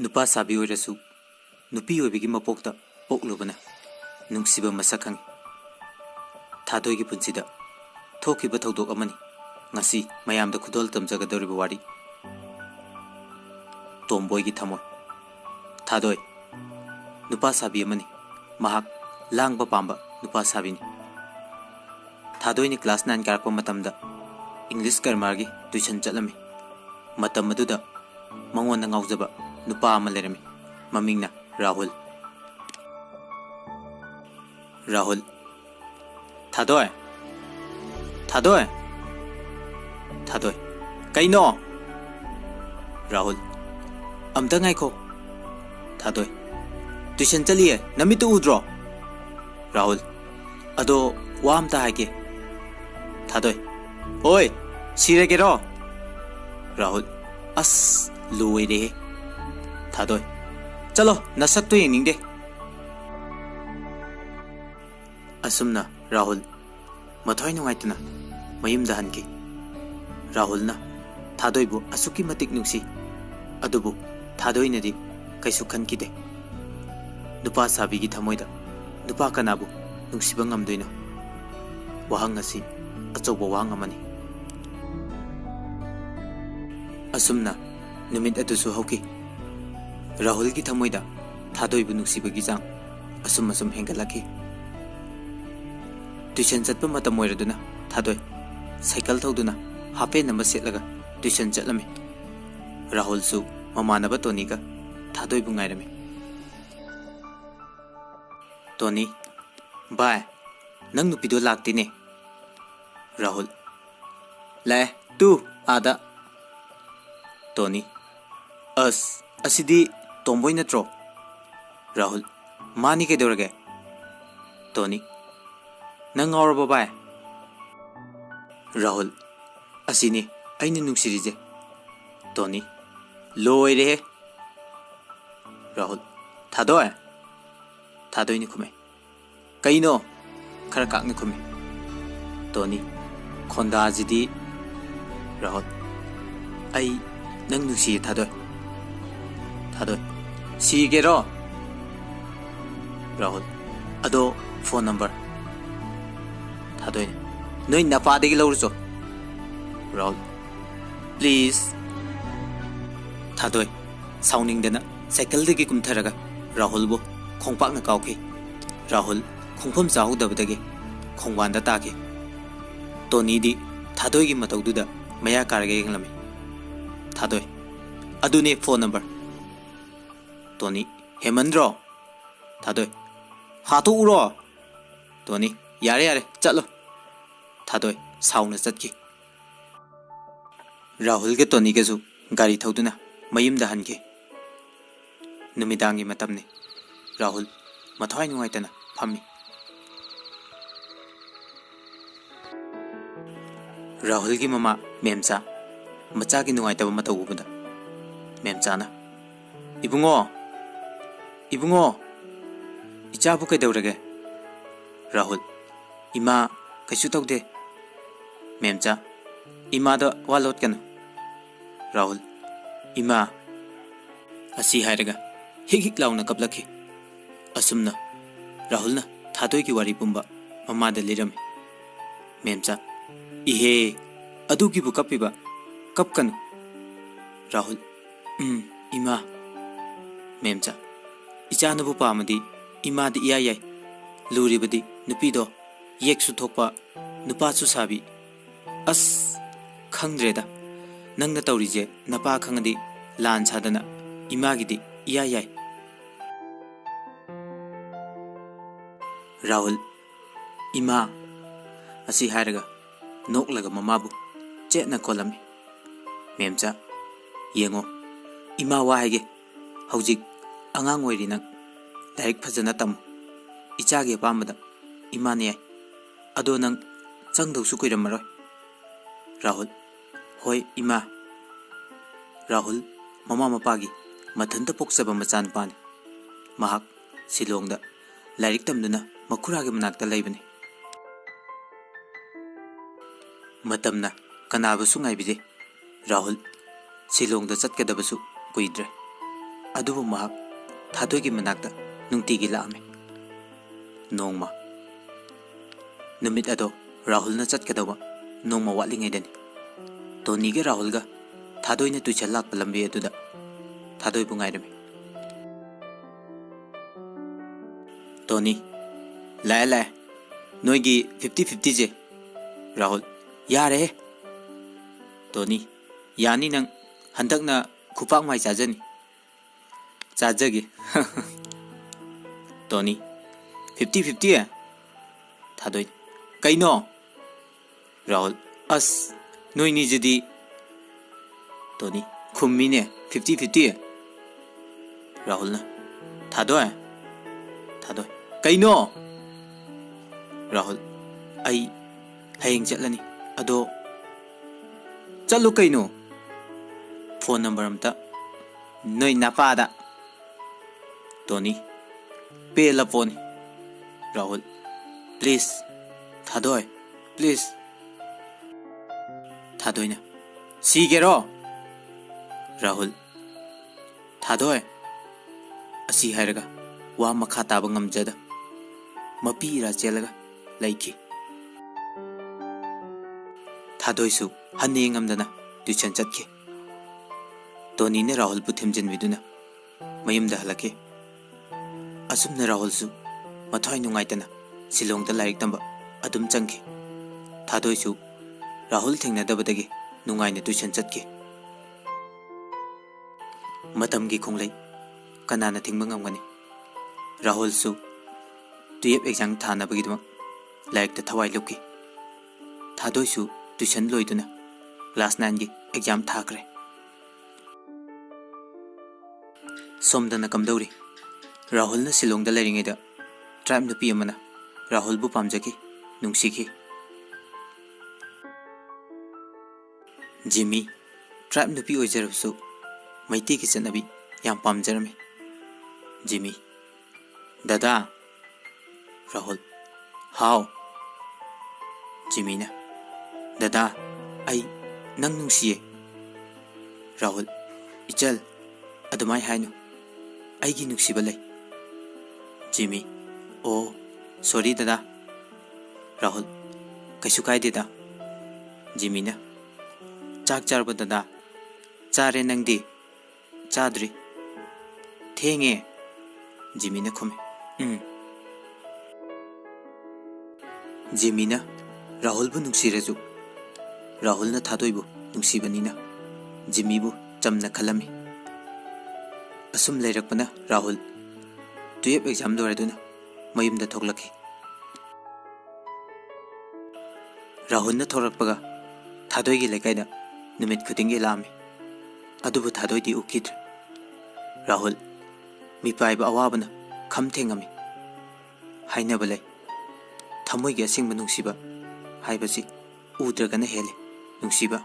नुपा साबी होइरसु नुपी होइबिगी मपोक्ता पोक्लुबना नुंगसिबा मसक खंगी थादोइगी पुंसिदा थोकिबा थौदोक अमनी ngasi mayamda khudol tamjagadoriba wari tomboygi thamoi thadoi nupa sabi amani mahak langba pamba nupa sabini thadoi ni class 9 karakpa matamda english grammar gi tuition chalami matam aduda mangon ngaujaba nupa ama lerami mamingna rahul thadoi thadoi kaino rahul amta ngai ko thadoi tuition chaliye namitu udro rahul ado wa amta haike thadoi oi sirege ro rahul as loire thadoi chalo nasak tu yengning de asumna rahul mathoi nungaitna mayum da hanki rahul na thadoi bu asuki matik nuksi adubu thadoi nadi kaisu khankide nupa sabi gi thamoida nupa kanabu nungsiba ngamdoina wahang asi achobo wahang amani asumna numit adusu hoki rahul gi thamoida thadoi bu nungsiba gi jang asum hengalaki tuition chatpa matam oiraduna thadoi cycle thawduna hape number setlaga tuition chatlami rahul su mamanaba toni ka thadoi bu ngairami toni bye nang nupi do lakti ne rahul le tu ada toni asidi tomboy natro rahul mani ke dorage toni nang auraba bye rahul asini aini nungsirije toni loire rahul thadoi ni khume kaino khara kak ni khume toni khonda jidi rahul ai nang nungsi thadoi sigero rahul ado phone number thadoi noi napa degi lawruso rahul please thadoi sounding dena cycle degi kumtharaga rahul bo khongpak na kawki rahul khongpham chahudabadagi khongwanda taki toni di thadoi gi mataududa maya karage yenglami thadoi adune phone number toni hemandro thadoi hatu uro toni yare chalo thadoi sauna chatki rahul ge toni ge su gari thauduna mayim da hanke numidangi matamne rahul mathai nuaitana phami rahul gi mama memcha macha gi nuaitaba matau buda memcha na ibungo icha bu kai daurage rahul ima kaisu taude memcha ima da walot kan rahul ima asi hairaga hik launa kaplaki asumna rahul na thadoi ki wari pumba mama da liram memcha ihe adu ki bu kapiba kapkan rahul ima memcha ichana bu pamadi ima di iya luri badi nupi do yek su thokpa nupa su sabi as khangdreda nangna tawrije napa khangadi lan chadana ima gidi iya rahul ima asi haraga noklaga mamabu chetna kolami memcha yengo ima wa hage haujik angang oiri nang laik phajana tam ichage pamada imane ado nang changdau su koiramaro rahul hoi ima rahul mama mapagi mathanta poksaba machan pani mahak silongda lairik tamduna makhurage manakta laibani matamna kanabu su ngaibide rahul silongda chatkadabasu kuidre अदुबु महक थादोइगी मनाक्ता नुंगतीगी लामे नोंगमा नुमित अदो राहुल न चटकदवा नोंगमा वाटलिङैदनि टोनीगे राहुलगा थादोइने तुइछल लाक्प लंबी अदुदा थादोइबु ngaइरमे Tony लाए लाए नोइगी 50-50 जे राहुल यारे Tony यानी नंग हंदकना खुपाक माइ चाजनी चाजगे Tony 50-50 है थादोइ कइनो राहुल अस नोइनी जदी टोनी खुम्मीने 50-50 है राहुल ना थादोइ थादोइ कइनो राहुल आई हयेंग चलनी अदो चलो कइनो फोन नंबर अमता नोइ नापादा टोनी पेला phone Rahul please Thadoi please थादोइना सीगेरो राहुल थादोइ असी हायरगा वा मखा ताबा ngamjada मपीरा चेलगा लैखी थादोइसु हन्ने ngamdana ट्यूशन चतखे टोनी ने राहुल पु थेमजिनबिदुना मयुमदा हलके असुमना राहुलसु मथाइ नुंगाइतना सिलोंगदा लाइक तंबा अदुम चंखी थादोइसु राहुल थेंगनदबदगी नुंगाइना ट्यूशन चतखे मतमगी खुंगलै कनाना थिंगबा ngamgani राहुलसु ट्वेल्व एग्जाम थानबगीदमक लाइक थवाई लुकी थादोइसु ट्यूशन लोइदुना क्लास 9 की एग्जाम थाखरे सोमदना कमदौरी राहुल न सिलोंगदा लेरिङैदा ट्राइब नुपी अमना राहुल बु पामजकी नुंगसिखी जिमी ट्राइब नुपी ओइजरबसु मैती की चनबी याम पामजरमे जिमी दादा राहुल हाउ जिमीना दादा आई नंग नुंगसिए राहुल इचल अदमाय हाइनु आईगी नुंगसिबा लै जिमी ओ सॉरी दादा राहुल कैसु कायदेदा जिमीना चाक चारबा दादा चारे नंगदी चाद्री थेंगे जिमीना खुमे जिमीना राहुल बु नुंगसिरजु राहुल न थादोइबु नुंगसिबनिना जिमी बु चमना खलमी असुम लेरकपना राहुल 12 एग्जाम लोरदुना मयुमदा थोकलखी राहुल न थोरकपगा थादोइगी लेकाइदा नुमित खुदिंगी लामे अदुबु थादोइदी उकिद्र राहुल मिपाइबा अवाबना खम थेंगमी हाइनबलै थमोइगी असिंग नुंगसिबा हाइबसी उद्रगना हेले नुंगसिबा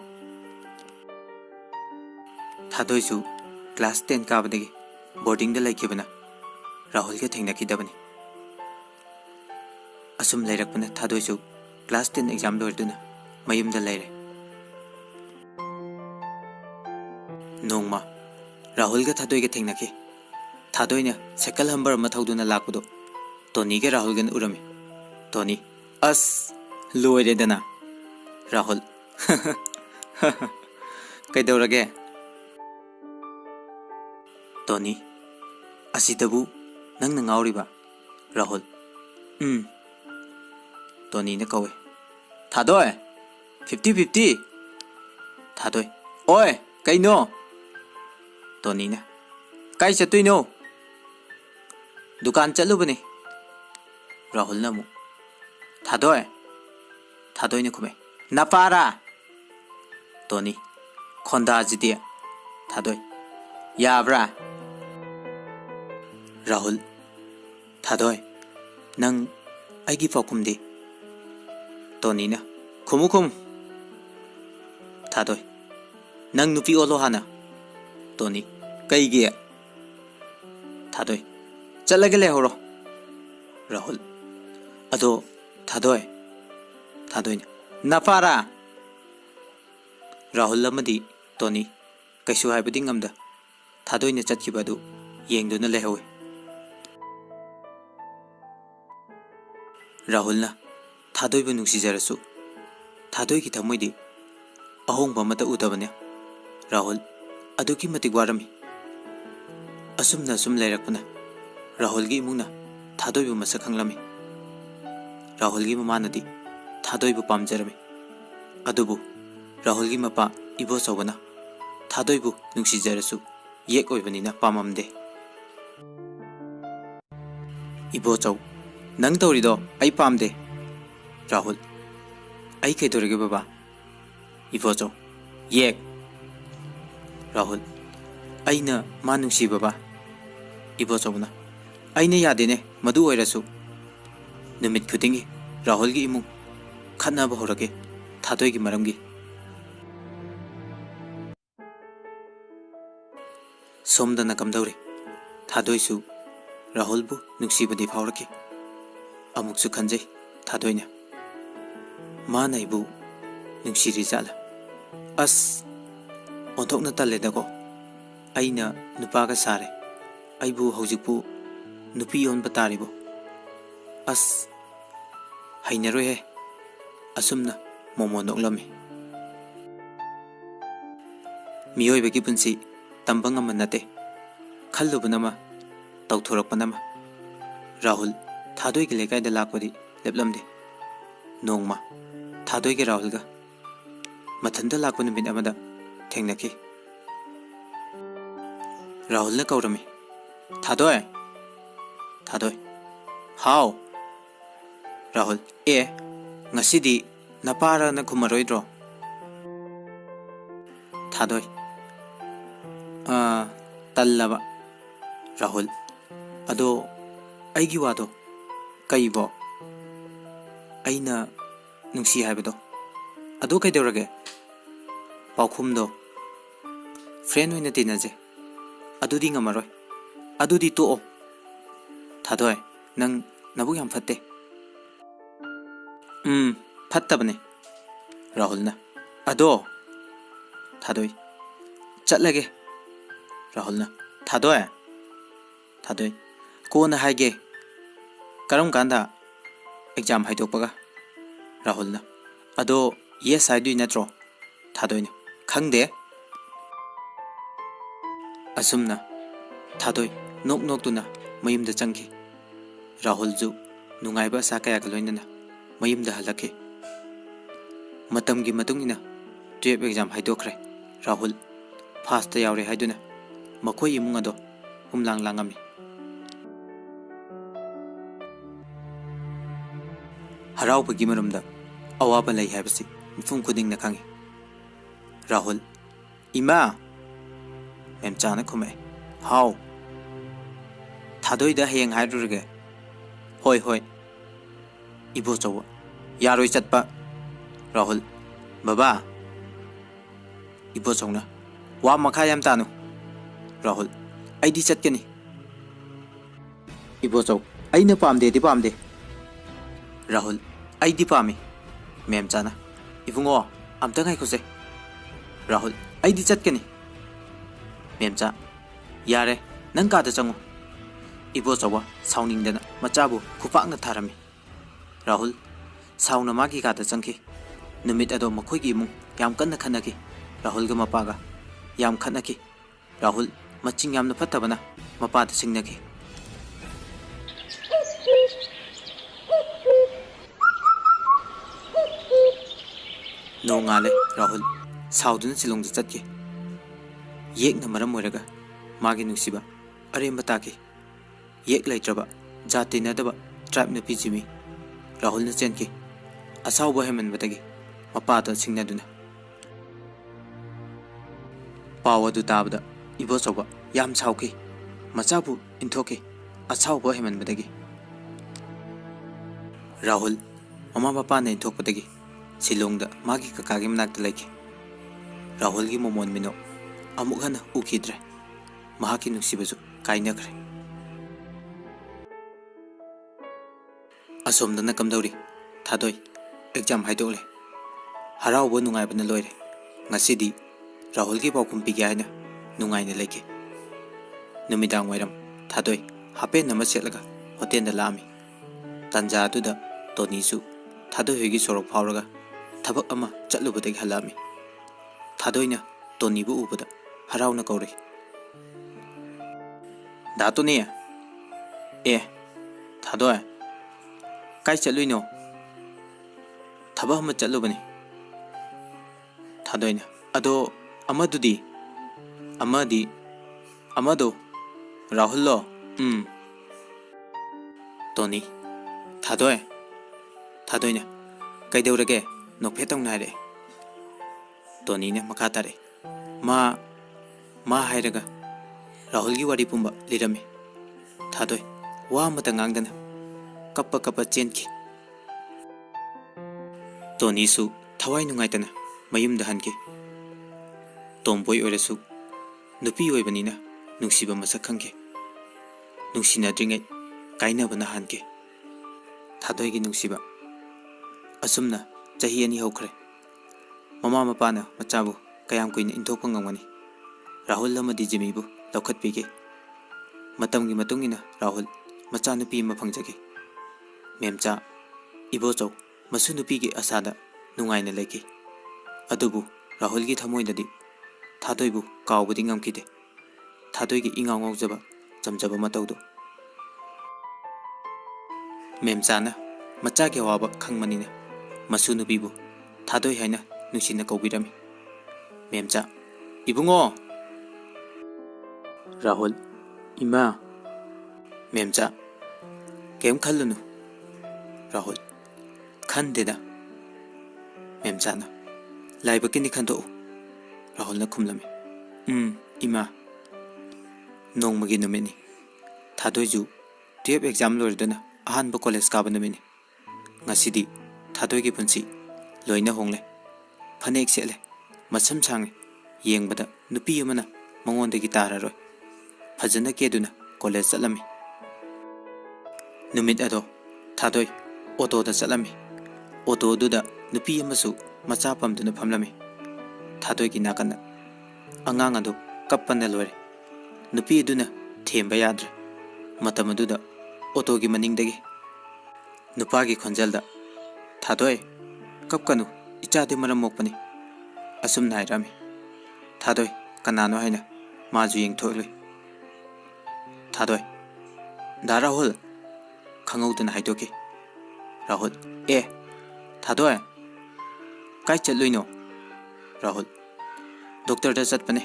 थादोइसु क्लास 10 काबदगी बोर्डिंग दा लैखिबना राहुल के थेंगनखिदबनी असुम लेरकपना थादोइसु क्लास 10 एग्जाम लोरदुना मयुमदा लेरे नोंगमा राहुल के थादोइगे थेंगनखि थादोइना साइकिल हंबर मथौदुना लाकपदो टोनी के राहुल गन उरमे टोनी अस लोइरेदना राहुल कैदौरगे टोनी असिदबु नंग नंगाउरिबा राहुल टोनी ने कवे थादोय 50-50 थादोय ओए कैनो टोनी ने काई चतुइनो दुकान चलुबने राहुल नमु थादोय थादोय ने खुमे नपारा टोनी खोंदा जिदे थादोय याब्रा राहुल थादोय नंग आइगी फाकुमदे टोनी ना खुमु खुम थादोय नंग नुपी ओलो हाना टोनी कईगे थादोय चलगे लेहरो राहुल अदो थादोय थादोय नपारा राहुल अमदी टोनी कैसु हाइबदी ngamda थादोय ने चतखिबदु yengduna lehawi. Rahulna thadoi bu nuksijarasu thadoi ki thamoidi ahongba mata udabane. Rahul aduki matik warami. Asumna sum leirakpana Rahul gi imungna thadoi bu masak hanglami. Rahul gi mamanadi thadoi bu pamjarami. Adubu Rahul gi mapa ibo sawbana thadoi bu nuksijarasu yek oibanina pamamde. Ibo chaw nang tawrido ai pamde. Rahul ai kaidorege baba. Ibo chaw yek. Rahul aina ma nungsi baba. Ibo chawna aina yadene madu oirasu numit khudingi Rahul gi imung khanaba horage thadoi gi maramgi. Somdana kamdauri thadoi su Rahul bu nuksibadi phawraki. Amuksu khanjai thadoina mana ibu nungsiri jala. As onthokna talledako aina nupaga sare aibu hojikpu nupi on bataribo. As hainaroi he asumna momo noklami. Miyoi bagi punsi tambang amanate khallubanama tawthorakpanama. Rahul thadoi ki lekai da lakpadi leplamde. Nongma thadoi ki Rahul ga mathanda lakpa numit amada thengnaki. Rahul na kaurami. Thadoi thadoi how. Rahul ngasidi napara na khumaroidro. Thadoi tallaba. Rahul ado aigi wado kaibo aina nungsi haibado ado kaidorage paukhumdo friend hoina tinaje adudi ngamaroi adudi to. Thadoi nang nabu yam fatte. Fattabane. Rahul na ado thadoi chatlage. Rahul na thadoi thadoi kona haige karam kanda exam haidokpaga. Rahul na ado yes haidui natro. Thadoi na khangde. Asumna thadoi nok nok tuna mayumda changki. Rahul ju nungaiba sakaya galoinana mayumda halake. Matamgi matungina 12 exam haidokre. Rahul fast yaure haiduna makhoi imung ado humlang langami. Harau bagi maramda awaba lai haibasi mifum kuding na khangi. Rahul ima memchana khume how. Thadoi da heng haidurge. Hoi hoi. Ibo chawa yaroi chatpa. Rahul baba. Ibo chawna wa makha yam tanu. Rahul aidi chatkani. Ibo chaw aina pamde di pamde. Rahul aidi pami. Memchana ibungo amta ngai khose. Rahul aidi chatkani. Memcha yare nang ka da changu. Ibo chawa sauning dana machabu khupakna tharami. Rahul sauna magi ka da changki. Numit ado makhoi gi mung yam kanna khanaki. Rahul ga mapaga yam khanaki. Rahul maching yamna fattabana mapa da singnaki. Nongale Rahul saudun silong da chatki. Yek na maram oiraga magi nusiba aremba taki. Yek laitraba jati nadaba tribe na pijimi. Rahul na chenki asauba heman batagi mapa da singnaduna. Pawa du tabda ibo chawa yam sauki machabu inthoki asauba heman batagi. Rahul mama papa na inthokpadagi silongda magi kakagi manakta laiki. Rahul gi momon mino amuk hana ukidre. Mahaki nusibasu kainakre. Asomdana kamdauri thadoi exam haidokle. Harauba nungaibana loire. Ngasidi Rahul gi paukhum pigya haina nungaina laiki. नुमिदांग वाइरम Thadoi happen नम सेटलगा hotel दा लामी तंजा अदुदा टोनीसु थादोय होगी सोरक फावरगा थबक अमा चटलुबदगी हलामी थादोयना टोनीबु उबदा हरावना कौरे दातोनी ए थादोय काय चलुइनो थबक अमा चटलुबनी थादोयना अदो अमदुदी अमदी अमदो राहुल लो टोनी थादोय थादोयना कैदौरगे नोफेतों नारे टोनी ने मखा तारे मा हायरगा राहुल की वारी पुंबा लिरमे थादोय वा मत ngang कप्पा कप्पा चेनकी टोनी सु थवाई नुंगाइतना मयुम दहनके तोम्बोय ओरसु नुपी ओइबनिना नुंसीबा मसक खंगे नुंसीनाद्रिङै काइनबना हानके थादोयगी नुंसीबा असुमना चही अनि हौखरे ममा मपाना मचाबु कयाम कुइना इंथोकपा ngamgani राहुल अमदी जिमीबु लौखतपीगे मतमगी मतुंगिना राहुल मचा नुपी अमा फंगजगे मेमचा इबोचौ मसु नुपीगे आसादा नुंगाइना लेगे अदुबु राहुल की थमोइददी थादोयबु कावबदी ngamkide थादोयगी इंगाव ngawjaba chamjaba matawdo मेमचाना मचा के वाबा खंगमनिना मसु नुपीबु थादोय हाइना नुसिना कौबिरमी मेमचा इबुंगो राहुल इमा मेमचा केम खल्लुनु राहुल खंदेदा मेमचाना लाइबकिनी खंदो राहुल न खुमलमी इमा नोंमगी नुमिनी थादोयजु 12 एग्जाम लोरदना अहानबो कॉलेज काबा नुमिनी ngасidi थादोयगी पुंसी लोइना होंगले फनेक सेले मसम सांगे येंगबदा नुपी अमना मंगोंदगी तारारोय फजना केदुना कॉलेज चलमी नुमित अदो थादोय ऑटो दा चलमी ऑटो दुदा नुपी अमसु मचा पमदुना फमलमी थादोयगी नाकना अंगांग अदो कप्पना लोरे नुपी दुना थेंबा याद्रे मतम दुदा ऑटोगी मनिंगदगी नुपागी खोंजलदा थादोय कपकनु इचादे मरम मोकपनी असुम नायरामी थादोय कनानो हाइना माजु येंगथोलुय थादोय दा राहुल खंगौदना हाइदोके राहुल ए थादोय काय चलुइनो राहुल डॉक्टर दा चटपने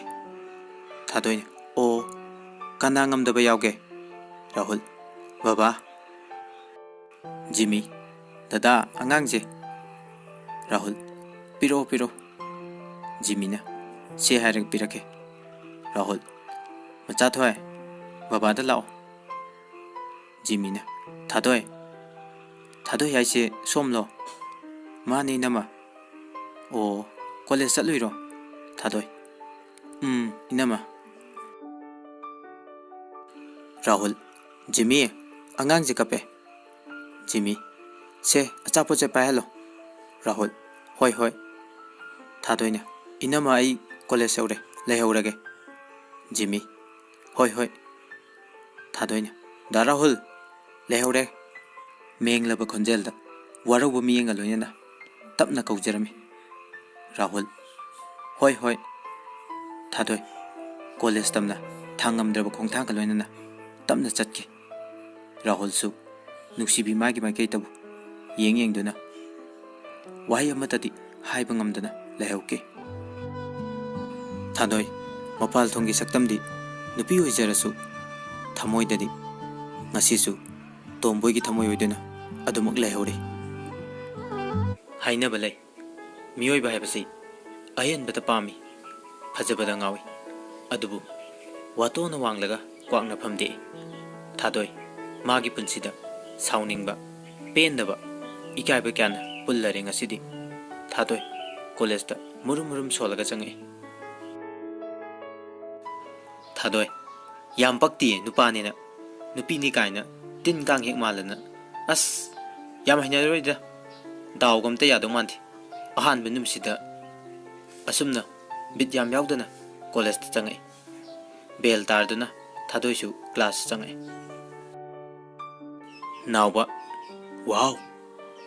थादोय ओ कना ngamदबा यावगे राहुल बाबा जिमी दादा अंगांगजे राहुल पिरो पिरो जिमीना से हायरक पिरके राहुल मचा थोय बाबा दा लाओ जिमीना थादोय थादोय याइसे सोमलो मानी नमा ओ कॉलेज चलुइरो थादोय इनमा राहुल जिमी अंगांगजे कपे जिमी से अचापोचे पाहलो राहुल होय होय थादोयना इनमा आई कॉलेज सौरे लेहौरगे जिमी होय होय थादोयना दा राहुल लेहौरे मेंगलब खोंजेलदा वारौब मियेंगा लोयना तपना कौजरमी राहुल होय होय थादोय कॉलेज तमना थांगमद्रब खोंथांग लोयना तपना चटके राहुल सु नुक्सीबी मागी माइकई तबु येंगदुना वाही अमतदी हाइब ngamदना लेहौके थादोय मपाल थोंगी सक्तमदी नुपी होइजरसु थमोइददी ngasisu तोम्बोयगी थमोय होइदुना अदुमक लेहौरे हाइना बलै मियोय बायबसि अयन बता पामी फजबदा ngawi अदुबु वातोना वांगलगा क्वांगना फमदे थादोय मागी पुंसिदा साउनिंगबा पेनदबा इकायबा क्याना पुल्लरे ngasiदी थादोय कॉलेजदा मुरुम मुरुम सोलगा चंगे थादोय याम पक्ति नुपानेना नुपीनी कायना तिन कांग हेक मालना अस याम हैनारोइदा दावगमते यादो मानथि अहान बनुमसिदा असुमना बिद याम यावदना कॉलेज चंगे बेल तारदुना थादोइसु क्लास चंगे नावबा वाव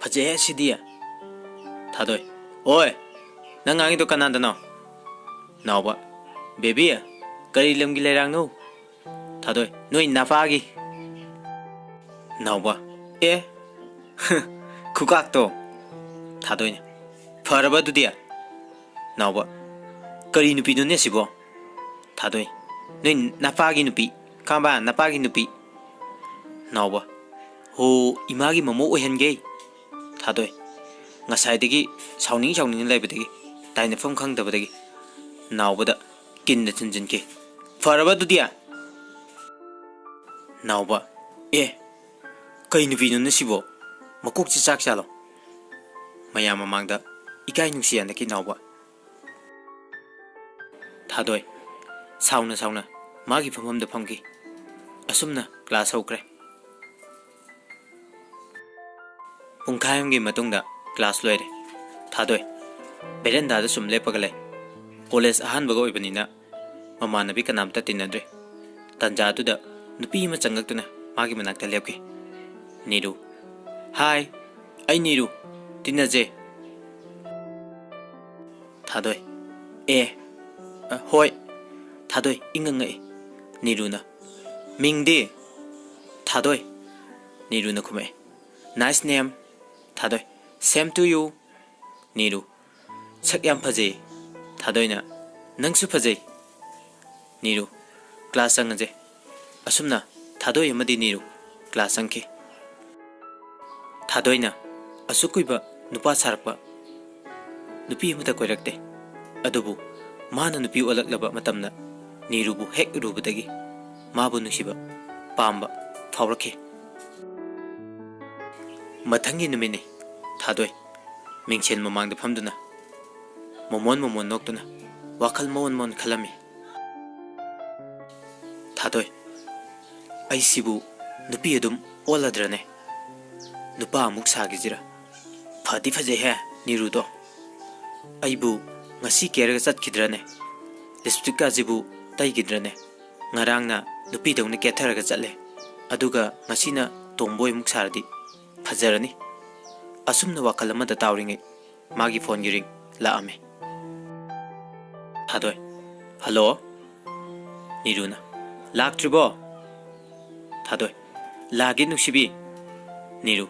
फजे सिदिया थादोइ ओए नंग आंगी तो कनांदनो नावबा बेबी करी लमगी लेरांगनो थादोइ नोई नाफागी नावबा ए खुकाक्तो थादोइ फरबा दुदिया नावबा करी नुपी दुने सिबो थादोइ नोई नाफागी नुपी कांबा नाफागी नुपी नावबा हो इमागी ममो ओहनगे थादोइ ngसाइदगी साउनिंग साउनिंग लाइबदगी ताइनफम खंगदबदगी नावबदा किन्न चुनजिनके फरबा दुदिया नावबा ए कई नुपीनुन सिबो मकोक ची चाक चालो मया ममांगदा इकाई नुसियानकी नावबा थादोइ साउना साउना मागी फममदा फमगी असुमना क्लास होक्रे पुंखायमगी मतुंगदा क्लास लोइरे थादोइ बेरेंदादा सुम लेपगले कॉलेज अहानबगा ओइबनिना ममानबी कनामता तिनद्रे तंजादुदा नुपी म चंगक्तुना मागी मनाक्ता लेपके नीरू हाय आई नीरू तिनजे थादोइ ए होय थादोइ इंगंगै नीरूना मिंगदे थादोइ नीरूना खुमे nice name Thadoi same to you Niru सक याम फजे थादोइना नंगसु फजे नीरू क्लास संगजे असुमना थादोइ अमदि नीरू क्लास संखे थादोइना असुकुइबा नुपा सारपा नुपी अमदा कोइरक्ते अदुबु माना नुपी ओलक्लबा मतमना नीरूबु हेक रुबदगी माबु नुसिबा पाम्बा फावरखे मथंगी नुमिने थादोइ मिंगसेन ममांग फमदुना मोमोन मोमोन नोक्तुना वाखल मोन मोन खलमी थादोइ आइसिबु नुपी अदुम ओलद्रने नुपा अमुक सागिजिरा फदी फजे है नीरुदो आइबु ngasi kerga chatkidrane लिपस्टिक का जिबु तैगिद्रने ngarangna नुपी दौने केथरगा चले अदुगा ngasiना तोंबोय मुक सारदी फजरनी असुमना वाखल अमदा तावरिंगे मागी फोन गिरिंग लाअमे थादोइ हेलो नीरुना लाक्ट्रिबो थादोइ लागे नुसिबी नीरू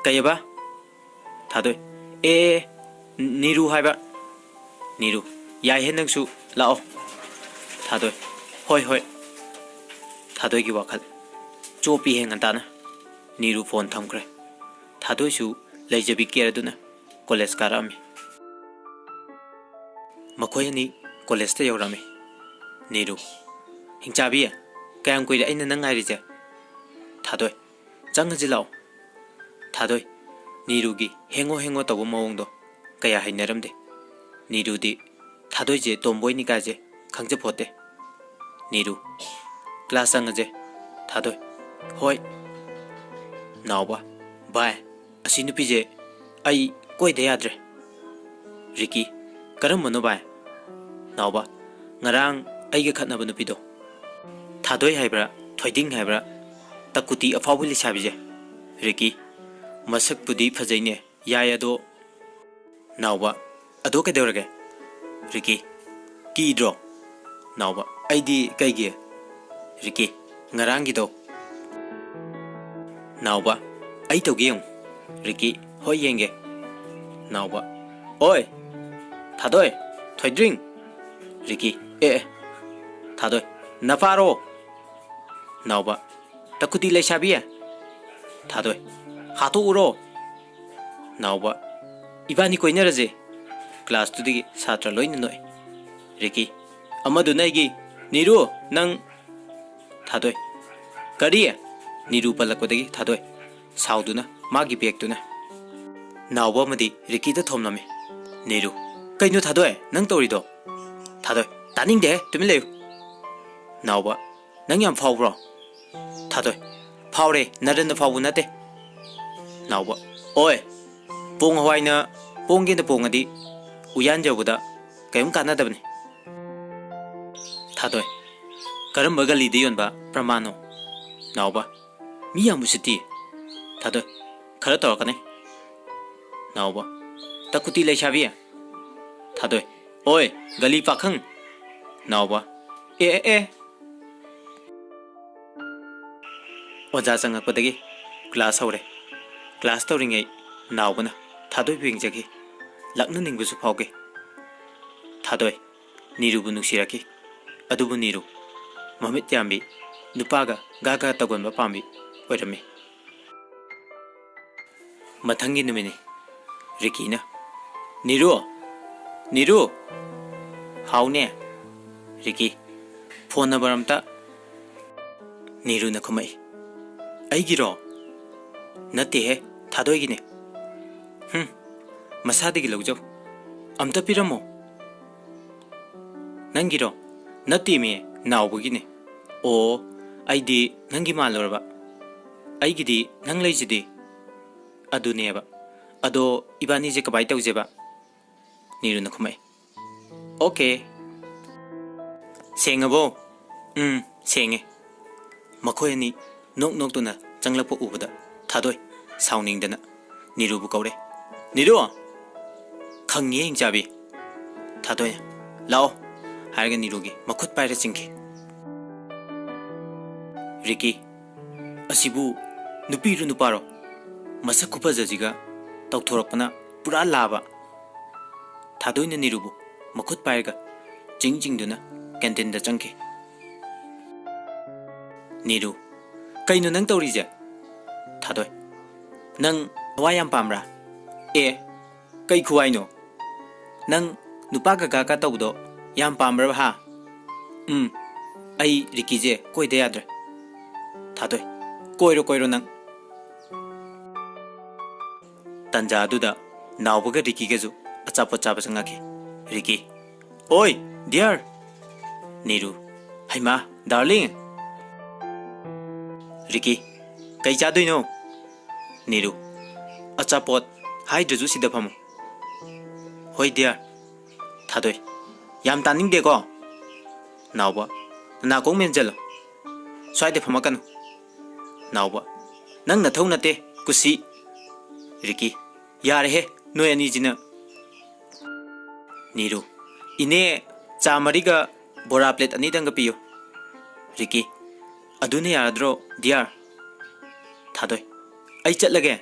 कयबा थादोइ ए नीरू हाइबा नीरू याय हे नंगसु लाओ थादोइ होय होय थादोइ की वाखल चोपी हे ngantana नीरू फोन थमख्रे थादोइसु लेजबी केरदुना कॉलेज कारमी मखोयनी कॉलेज ते यौरामी नीरू हिंचाबी कयम कुइरे अइना नंग हाइरिजे थादोइ चंगजि लाओ थादोइ नीरूगी हेंगो हेंगो तबो मवंगदो कया हाइनरमदे नीरूदी थादोइजे तोंबोयनी काजे खंगजे फोते नीरू क्लास चंगजे थादोइ होय नावबा बाय असि नुपीजे आई कोइदे याद्रे रिकी करमबनो bye Naoba ngarang aige khatnaba nupido Thadoi हाइब्रा थोइदिंग हाइब्रा तकुती अफावु लिसाबिजे रिकी मसक पुदी फजैने याय अदो नावबा अदो केदेवरगे रिकी कीड्रो नावबा आइदी कइगे रिकी ngaranggido नावबा आई तौगे रिकी होय येंगे नावबा ओय थादोइ थोइद्रिंग रिकी ए थादोइ नफारो नावबा तकुती लेसाबिए थादोइ हातो उरो नावबा इबानी कोइनरजे क्लास तुदी छात्र लोइन नोय रिकी अमदु नैगी नीरू नंग थादोइ करी नीरू पलकदगी थादोइ साउदुना मागी बेगतुना नावबा मदी रिकीदा थोमनमे नीरू कइनो थादोइ नंग तोरिदो थादोइ तानिंगदे तुमि लेउ नावबा नंग याम फावब्रो थादोइ फावरे नरन फावबु नते नावबा ओय पोंग हवाइना पोंगेन पोंगदी उयान जबुदा कयम कानादबने थादोइ करम गली दे योनबा प्रमाणो नावबा मी याम बुसिती थादो खरा तौरकने नावबा तकुती लेशाबी थादो ओए गली पाखंग नावबा ए ओजा संगपदगी क्लास हौरे क्लास तौरिंगै नावबना थादोय बिंगजगी लक्न निंगबसु फावगे थादोय नीरुबु नुसिराकी अदुबु नीरु ममित यामी नुपागा गागा तगोनबा पामी ओइरमी मथंगी नुमिनी रिकीना Neeru हाउने Ricky phone number अमता Neeru न खुमई अईगिरो नते है थादोयगिने मसादगी लौजौ अमता पिरमो नंगिरो नते मे नावबगिने ओ आइदी नंगी मालोरबा आइगिदी नंग लैजिदी अदुनेबा अदो इबानी जे कबाई तौजेबा नीरु न खुमई ओके सेंगबो सेंगे मखोयनी नोक नोकतुना चंगलपो उबदा थादोय साउनिंगदना नीरुबु कौरे नीरु खंगी हिंचाबी थादोय लाओ हारगा नीरुगी मखुत पायरे चिंगी रिकी असिबु नुपीरु नुपारो मसक खुफजजिगा तौथोरपना पुरा लाबा थादोयना नीरुबु मखुत पायरगा चिंगचिंगदुना कैंटीन दा चंगे नीरु कईनो नंग तौरीजे थादोय नंग हवाई याम पामरा ए कई खुवाइनो नंग नुपागा गागा तौदो याम पामरा हा आई रिकीजे कोइदे याद्रे थादोय कोइरो नंग तंजा अदुदा नावबगा रिकीगेजु अचापो चाबा चंगाखी रिकी ओय dear Neeru Haima darling Ricky कई चादोइनो नीरु अचापोत हाइद्रजु सिदा फमु होय डियर थादोय याम तानिंग देखो नावबा नाको मेंजलो स्वाइदे फमकनु नावबा नंग नथौ नते कुसी रिकी यारे हे नोय अनीजिना नीरु इने चामरिगा बोरा प्लेट अनीदंग पियो रिकी अदुने याद्रो डियर थादोय आई चलगे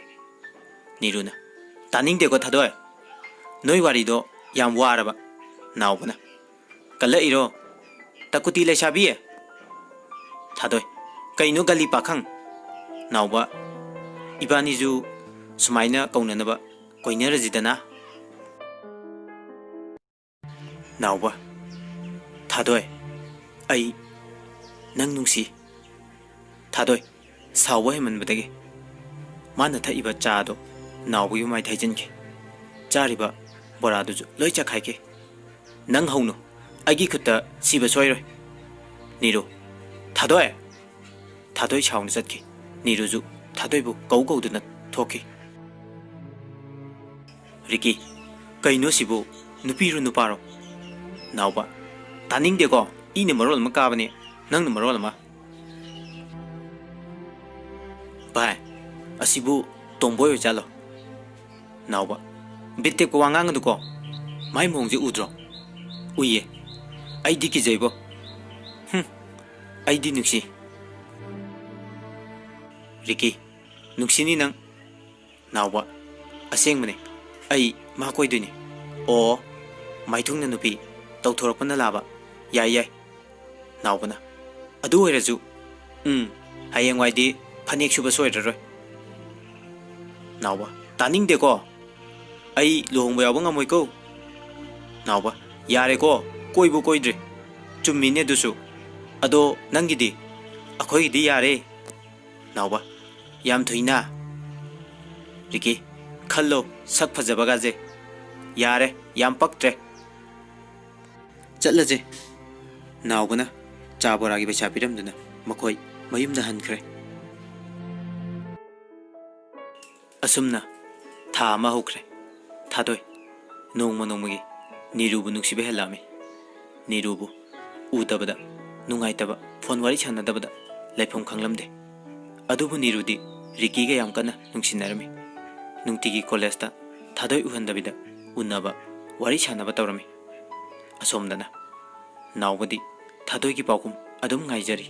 नीरुना तानिंग देखो थादोय नोय वारीदो याम वारबा नावबना कल इरो तकुती लेशाबी थादोय कईनो गली पाखंग नावबा इबानीजु सुमाइना कौननबा कोइनरजिदना नावबा थादोय आई नंग नुंसी थादोय सावबा हेमनबदगे माना थइबा चादो नावबगी माइ थाइजनके चारिबा बोरादुजु लोइ चखाइके नंग हौनो आइगी खुत्ता सिबा सोइरोय नीरु थादोय साउन चतके नीरुजु थादोयबु कौदुना थोके रिकी कईनो सिबु नुपीरु नुपारो नावबा तानिंग देखो इने मरोल म काबने नंग मरोल म भाई असिबु तोंबोय जालो नावबा बिते को वांगांग दुको माइ मोंगजे उद्रो उये आइदी की जइबो आइदी नुक्सी रिकी नुक्सीनी नंग नावबा असेंगमने आई मा कोइदुनी ओ माइथुंगना नुपी तौथोरपना लाबा याय नावबना अदु होइरजु हयेंग वाइदी फनेक सुबा सोइररोय नावबा तानिंग देखो आई लोहंबा याबो ngमोइको नावबा यारेको कोइबु कोइद्रे चुम्मिने दुसु अदो नंगिदी अखोइदी यारे नावबा याम थुइना रिकी खल्लो सक फजबगाजे यारे याम पक्त्रे चलजे नावबना चाबोरागी पैसा पिरमदुना मखोय मयुमदा हनख्रे असुमना था अमा हौख्रे थादोय नोंगमा नोंगमगी नीरुबु नुक्सिबे हेलामे नीरुबु उदबदा नुंगाइतबा फोन वारी छानदबदा लेफम खंगलमदे अदुबु नीरुदी रिकी गा याम कन्ना नुंसिनरमी नुंतिगी कॉलेजता थादोय उहंदबिदा उन्नबा वारी छानबा तौरमी असोमदना नावबदी थादोय की पाउकुम अदुम गाइजरी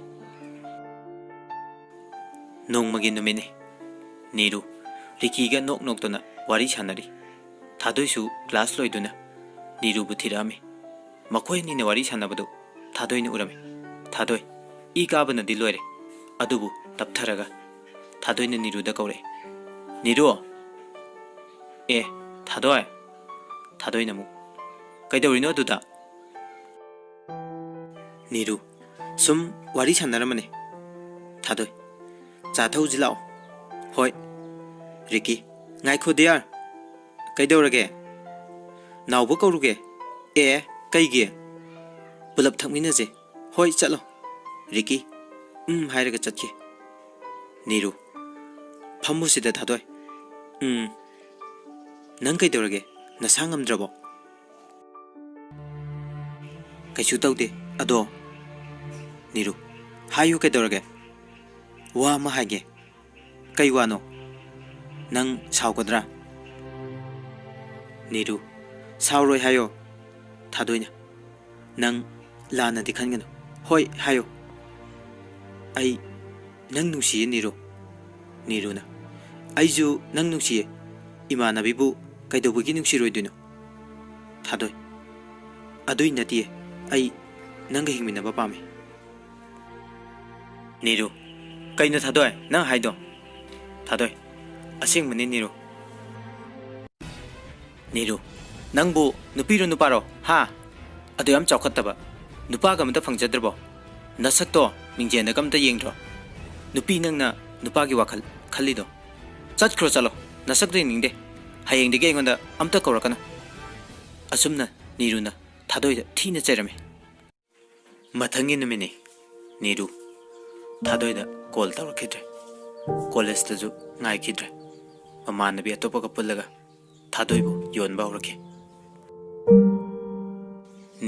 नोंमगी नुमिने नीरु रिकी गा नोक नोकतना वारी छानरी थादोयसु क्लास लोइदुना नीरुबु थिरामी मखोय नीने वारी छानबदु थादोयने उरमी थादोय ई काबनदी लोइरे अदुबु तपथरगा थादोयने नीरुदा कौरे नीरु ए थादोय थादोयने मु कैदौरिनो अदुदा नीरु सुम वारी छानरमने थादोय चाथौजि लाओ होय Ricky ngaikho dear kaidorage nawbo kauruge e kaige pulap thakmina je hoi chalo Ricky hairaga chatke Niru phammu sida thadoi nang kaidorage nasa ngamdrabo kaisu taude ado Niru hayu kaidorage wa ma hage kai wano nang saugadra Niru sauroi hayo थादोइना नंग लाना दिखनगनो होय हायो आई नंग नुसिये नीरुना आइजु नंग नुसिये इमानबिबु कैदोबुगी नुसिरोइदुनो थादोय अदुइ नतिये आई नंग हिंगमिनबा पामे Neeru canoe थादोय नंग हाइदो थादोय असेंगमने नीरु नंबु नुपीरो नुपारो हा अदो याम चौखत्तबा नुपागा मत फंगजद्रबो नसक्तो मिंजेन कमता येंग्रो नुपी नंगना नुपागी वाखल खल्लिदो चटख्रो चलो नसक्दे निंगदे हयेंग दिगे एंगोंदा अमता कौरकनो असुमना नीरुना थादोयदा थीना चैरमे मथंगी नुमिने नीरु थादोयदा कॉल तौरखिद्रे कॉलेजतजु ngaikidre ममानबी अतोपगा पुल्लगा थादोयबु योनबा हौरखे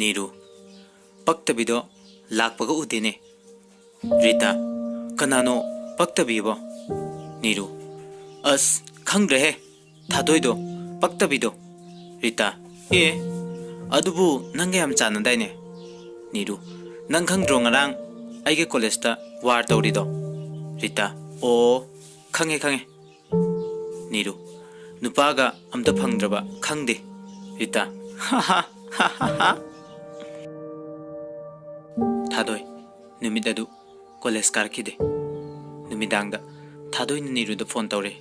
नीरु पक्तबिदो लाकपगा उदेने रीता कनानो पक्तबिबो नीरु अस खंग्रहे थादोयदो पक्तबिदो रीता ए अदुबु नंगे याम चानदाइने नीरु नंग खंग्रो ngarang आइगे कॉलेजता वार तौरिदो रीता ओ खंगे नीरु नुपागा अमता फंगद्रबा खंगदे रीता हा हा हा हा थादोय नुमिददु college कारखिदे नुमिदांगदा थादोय नीरुदा phone तौरे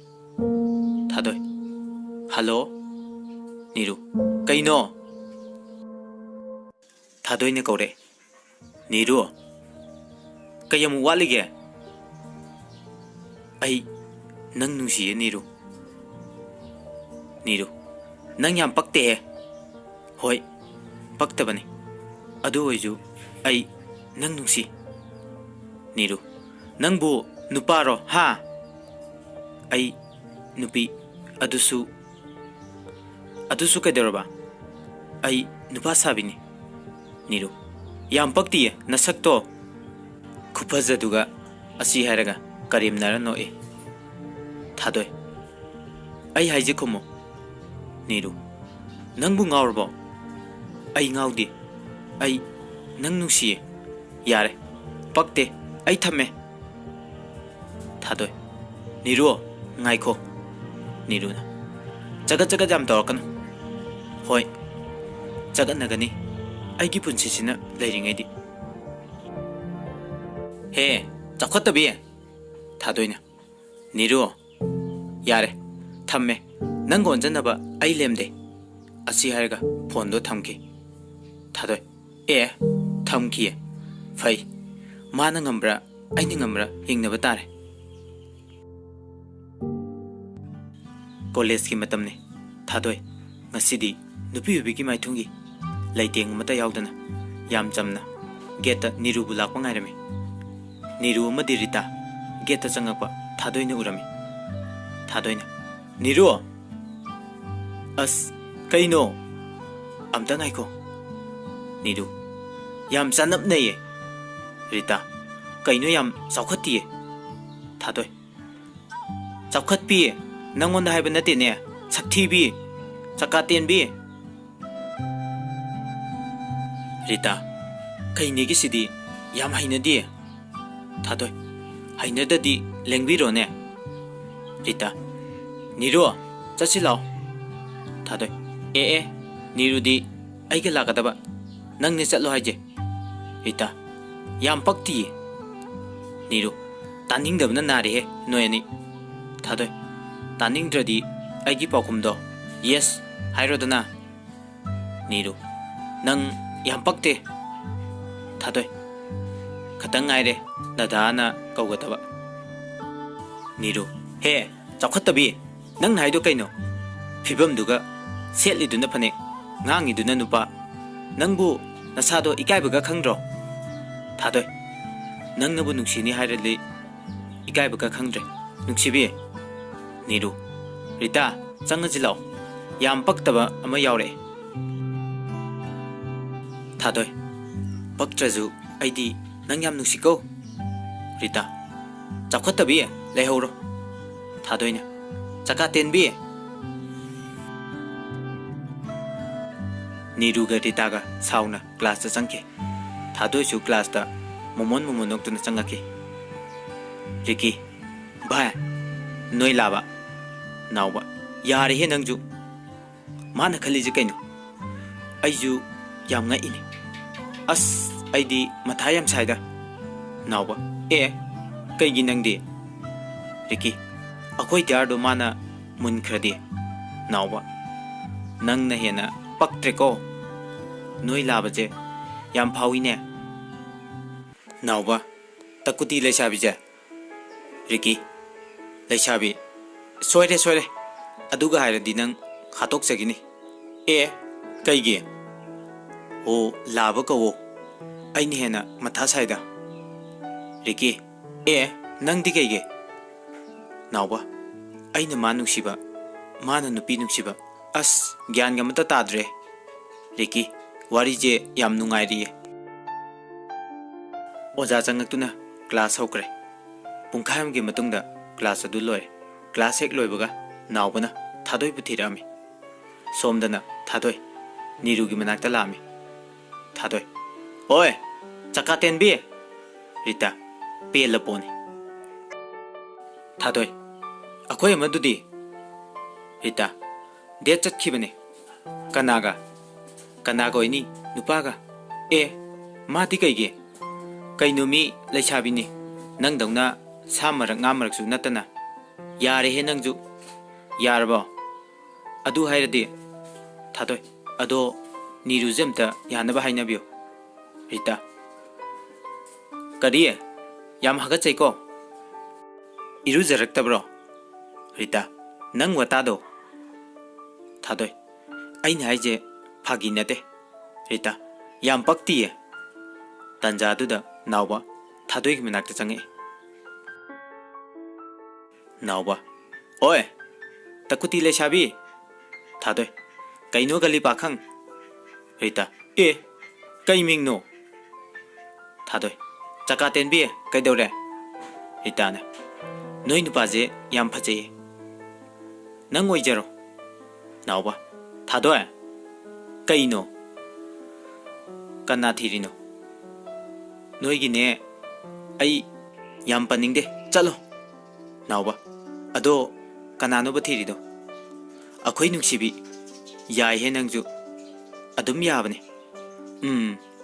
थादोय hello Neeru canoe थादोय ने कौरे नीरु कयम वालिगे आई नंग नुसिये नीरु नंग याम पक्ते है होय पक्तबने अदु होयजु आई नंग नुसी नीरु नंगबु नुपारो हा आई नुपी अदुसु कैदरबा आई नुपा साबिनी नीरु याम पक्तिये नसक्तो खुफजदुगा असी हायरगा करीमनारा नोए थादोय आई हाइजे खुमो नीरु नंगबु ngaurbo आई ngaudi आई नंग नुसिये यारे पक्ते आई थमे थादोय नीरु ngaiko नीरुना जगत जाम तौरकन होय जगत नगनी आईगी पुंसिसिना लेरिंगैदी हे चखतबी थादोयना नीरु यारे थमे नंग ओंजनबा आई लेमदे असी हायगा फोनदो थमकी थादोय ए थमकी फै माना ngambra आईनी ngambra हिंगनबा तारे कॉलेज की मतमने थादोय ngasidi nupi ubi ki maithungi laiteng mata yaudana yam chamna geta niru bulak pangairame niru amadi rita geta changakpa थादोय ने उरमी थादोय ने नीरु अस कैनो अमता ngaiko नीरु याम चानप नये ꯔꯤꯇꯥ ꯀꯩꯅꯣ ꯌꯥꯝ ꯆꯥꯎꯈꯠꯇꯤꯌꯦ ꯊꯥꯗꯣꯏ ꯆꯥꯎꯈꯠꯄꯤ ꯅꯪꯉꯣꯟꯗ ꯍꯥꯏꯕ ꯅꯠꯇꯦꯅꯦ ꯁꯛꯊꯤꯕꯤ ꯆꯀꯥꯇꯦꯟꯕꯤ ꯔꯤꯇꯥ ꯀꯩꯅꯦꯒꯤꯁꯤꯗꯤ ꯌꯥꯝ ꯍꯩꯅꯗꯦ ꯊꯥꯗꯣꯏ ꯍꯩꯅꯗꯗꯤ ꯂꯦꯡꯕꯤꯔꯣꯅꯦ ꯔꯤꯇꯥ ꯅꯤꯔꯨ ꯆꯠꯁꯤ ꯂꯥꯎ ꯊꯥꯗꯣꯏ ꯑꯦ ꯅꯤꯔꯨꯗꯤ ꯑꯩꯒ ꯂꯥꯛꯀꯗꯕ ꯅꯪꯅꯦ ꯆꯠꯂꯣ ꯍꯥꯏꯖꯦ ꯔꯤꯇꯥ ꯌꯥꯝ ꯄꯛꯇꯤꯌꯦ ꯅꯤꯔꯨ ꯇꯥꯅꯤꯡꯗꯕꯅ ꯅꯥꯔꯦꯍꯦ ꯅꯣꯏ ꯑꯅꯤ ꯊꯥꯗꯣꯏ ꯇꯥꯅꯤꯡꯗ꯭ꯔꯗꯤ ꯑꯩꯒꯤ ꯄꯥꯎꯈꯨꯝꯗꯣ ꯌꯦꯁ ꯍꯥꯏꯔꯣꯗꯅ ꯅꯤꯔꯨ ꯅꯪ ꯌꯥꯝ ꯄꯛꯇꯦ ꯊꯥꯗꯣꯏ ꯈꯇꯪ ꯉꯥꯏꯔꯦ ꯗꯗꯥꯅ ꯀꯧꯒꯗꯕ ꯅꯤꯔꯨ ꯍꯦ ꯆꯥꯎꯈꯠꯇꯕꯤ ꯅꯪꯅ ꯍꯥꯏꯗꯣ ꯀꯩꯅꯣ ꯐꯤꯕꯝꯗꯨꯒ ꯁꯦꯠꯂꯤꯗꯨꯅ ꯐꯅꯦꯛ ꯉꯥꯡꯉꯤꯗꯨꯅ ꯅꯨꯄꯥ ꯅꯪꯕꯨ ꯅꯁꯥꯗꯣ ꯏꯀꯥꯏꯕꯒ ꯈꯪꯗ꯭ꯔꯣ ꯊꯥꯗꯣꯏ ꯅꯪꯅꯕꯨ ꯅꯨꯡꯁꯤꯅꯤ ꯍꯥꯏꯔꯗꯤ ꯏꯀꯥꯏꯕꯒ ꯈꯪꯗ꯭ꯔꯦ ꯅꯨꯡꯁꯤꯕꯤ ꯅꯤꯔꯨ ꯔꯤꯇꯥ ꯆꯪꯉꯁꯤ ꯂꯥꯎ ꯌꯥꯝ ꯄꯛꯇꯕ ꯑꯃ ꯌꯥꯎꯔꯛꯑꯦ ꯊꯥꯗꯣꯏ ꯄꯛꯇ꯭ꯔꯁꯨ ꯑꯩꯗꯤ ꯅꯪ ꯌꯥꯝ ꯅꯨꯡꯁꯤꯀꯣ ꯔꯤꯇꯥ ꯆꯥꯎꯈꯠꯇꯕꯤ ꯂꯩꯍꯧꯔꯣ ꯊꯥꯗꯣꯏꯅ ꯆꯀꯥꯇꯦꯟꯕꯤ ꯅꯤꯔꯨꯒ ꯔꯤꯇꯥꯒ ꯁꯥꯎꯅ ꯀ꯭ꯂꯥꯁꯇ ꯆꯪꯈꯤ ꯊꯥꯗꯣꯏꯁꯨ ꯀ꯭ꯂꯥꯁꯇ ꯃꯣꯃꯣꯟ ꯅꯣꯛꯇꯨꯅ ꯆꯪꯉꯛꯈꯤ ꯔꯤꯀꯤ ꯚꯥꯏ ꯅꯣꯏ ꯂꯥꯕ ꯅꯥꯎꯕ ꯌꯥꯔꯦꯍꯦ ꯅꯪꯁꯨ ꯃꯥꯅ ꯈꯜꯂꯤꯁꯦ ꯀꯩꯅꯣ ꯑꯩꯁꯨ ꯌꯥꯝ ꯉꯛꯏꯅꯦ ꯑꯁ ꯑꯩꯗꯤ ꯃꯊꯥ ꯌꯥꯝ ꯁꯥꯏꯗ ꯅꯥꯎꯕ ꯀꯩꯒꯤ ꯅꯪꯗꯤ ꯔꯤꯀꯤ ꯑꯩꯈꯣꯏ ꯇꯤꯌꯥꯔꯗꯣ ꯃꯥꯅ ꯃꯨꯟꯈ꯭ꯔꯗꯤ ꯅꯥꯎꯕ ꯅꯪꯅ ꯍꯦꯟꯅ ꯄꯛꯇ꯭ꯔꯦꯀꯣ ꯅꯣꯏ ꯂꯥꯕꯁꯦ ꯌꯥꯝ ꯐꯥꯎꯏꯅꯦ ꯅꯥꯎꯕ ꯇꯀꯨꯇꯤ ꯂꯩꯁꯥꯕꯤꯁꯦ ꯔꯤꯀꯤ ꯂꯩꯁꯥꯕꯤ ꯁꯣꯏꯔꯦ ꯑꯗꯨꯒ ꯍꯥꯏꯔꯗꯤ ꯅꯪ ꯍꯥꯠꯇꯣꯛꯆꯈꯤꯅꯤ ꯀꯩꯒꯤ ꯑꯣ ꯂꯥꯕ ꯀꯧꯋꯣ ꯑꯩꯅ ꯍꯦꯟꯅ ꯃꯊꯥ ꯁꯥꯏꯗ ꯔꯤꯀꯤ ꯅꯪꯗꯤ ꯀꯩꯒꯤ ꯅꯥꯎꯕ ꯑꯩꯅ ꯃꯥ ꯅꯨꯡꯁꯤꯕ ꯃꯥꯅ ꯅꯨꯄꯤ ꯅꯨꯡꯁꯤꯕ ꯑꯁ ꯒ꯭ꯌꯥꯟꯒ ꯑꯃꯇ ꯇꯥꯗ꯭ꯔꯦ ꯔꯤꯀꯤ ꯋꯥꯔꯤꯁꯦ ꯌꯥꯝ ꯅꯨꯡꯉꯥꯏꯔꯤꯌꯦ ꯑꯣꯖꯥ ꯆꯪꯉꯛꯇꯨꯅ ꯀ꯭ꯂꯥꯁ ꯍꯧꯈ꯭ꯔꯦ ꯄꯨꯡꯈꯥꯏ ꯑꯃꯒꯤ ꯃꯇꯨꯡꯗ ꯀ꯭ꯂꯥꯁ ꯑꯗꯨ ꯂꯣꯏꯔꯦ ꯀ꯭ꯂꯥꯁ ꯍꯦꯛ ꯂꯣꯏꯕꯒ ꯅꯥꯎꯕꯅ ꯊꯥꯗꯣꯏꯕꯨ ꯊꯤꯔꯛꯑꯝꯃꯤ ꯁꯣꯝꯗꯅ ꯊꯥꯗꯣꯏ ꯅꯤꯔꯨꯒꯤ ꯃꯅꯥꯛꯇ ꯂꯥꯛꯑꯝꯃꯤ ꯊꯥꯗꯣꯏ ꯑꯣꯏ ꯆꯀꯥꯇꯦꯟꯕꯤ ꯔꯤꯇꯥ ꯄꯦꯜꯂ ꯄꯣꯅꯤ ꯊꯥꯗꯣꯏ ꯑꯩꯈꯣꯏ ꯑꯃꯗꯨꯗꯤ ꯔꯤꯇꯥ ꯗꯦꯠ ꯆꯠꯈꯤꯕꯅꯦ ꯀꯅꯥꯒ ꯑꯣꯏꯅꯤ ꯅꯨꯄꯥꯒ ꯃꯥꯗꯤ ꯀꯩꯒꯤ ꯀꯩꯅꯣ ꯃꯤ ꯂꯩꯁꯥꯕꯤꯅꯤ ꯅꯪꯗꯧꯅ ꯁꯥ ꯃꯔꯛ ꯉꯥ ꯃꯔꯛꯁꯨ ꯅꯠꯇꯅ ꯌꯥꯔꯦꯍꯦ ꯅꯪꯁꯨ ꯌꯥꯔꯕꯣ ꯑꯗꯨ ꯍꯥꯏꯔꯗꯤ ꯊꯥꯗꯣꯏ ꯑꯗꯣ ꯅꯤꯔꯨꯁꯦ ꯑꯝꯇ ꯌꯥꯅꯕ ꯍꯥꯏꯅꯕꯤꯌꯨ ꯔꯤꯇꯥ ꯀꯔꯤ ꯌꯥꯝ ꯍꯥꯒꯠꯆꯩꯀꯣ ꯏꯔꯨꯖꯔꯛꯇꯕ꯭ꯔꯣ ꯔꯤꯇꯥ ꯅꯪ ꯋꯥꯇꯥꯗꯣ ꯊꯥꯗꯣꯏ ꯑꯩꯅ ꯍꯥꯏꯁꯦ ꯐꯥꯒꯤ ꯅꯠꯇꯦ ꯔꯤꯇꯥ ꯌꯥꯝ ꯄꯛꯇꯤꯌꯦ ꯇꯟꯖꯥꯗꯨꯗ ꯅꯥꯎꯕ ꯊꯥꯗꯣꯏꯒꯤ ꯃꯅꯥꯛꯇ ꯆꯪꯉꯛꯏ ꯅꯥꯎꯕ ꯑꯣꯏ ꯇꯀꯨꯇꯤ ꯂꯩꯁꯥꯕꯤ ꯊꯥꯗꯣꯏ ꯀꯩꯅꯣ ꯒꯂꯤ ꯄꯥꯈꯪ ꯔꯤꯇꯥ ꯀꯩ ꯃꯤꯡꯅꯣ ꯊꯥꯗꯣꯏ ꯆꯀꯥꯇꯦꯟꯕꯤ ꯀꯩꯗꯧꯔꯦ ꯔꯤꯇꯥꯅ ꯅꯣꯏ ꯅꯨꯄꯥꯁꯦ ꯌꯥꯝ ꯐꯖꯩꯌꯦ ꯅꯪ ꯑꯣꯏꯖꯔꯣ ꯅꯥꯎꯕ ꯊꯥꯗꯣꯏ ꯀꯩꯅꯣ ꯀꯅꯥ ꯊꯤꯔꯤꯅꯣ ꯅꯣꯏꯒꯤꯅꯦ ꯑꯩ ꯌꯥꯝ ꯄꯟꯅꯤꯡꯗꯦ ꯆꯠꯂꯣ ꯅꯥꯎꯕ ꯑꯗꯣ ꯀꯅꯥꯅꯣꯕ ꯊꯤꯔꯤꯗꯣ ꯑꯩꯈꯣꯏ ꯅꯨꯡꯁꯤꯕꯤ ꯌꯥꯏꯍꯦ ꯅꯪꯁꯨ ꯑꯗꯨꯝ ꯌꯥꯕꯅꯤ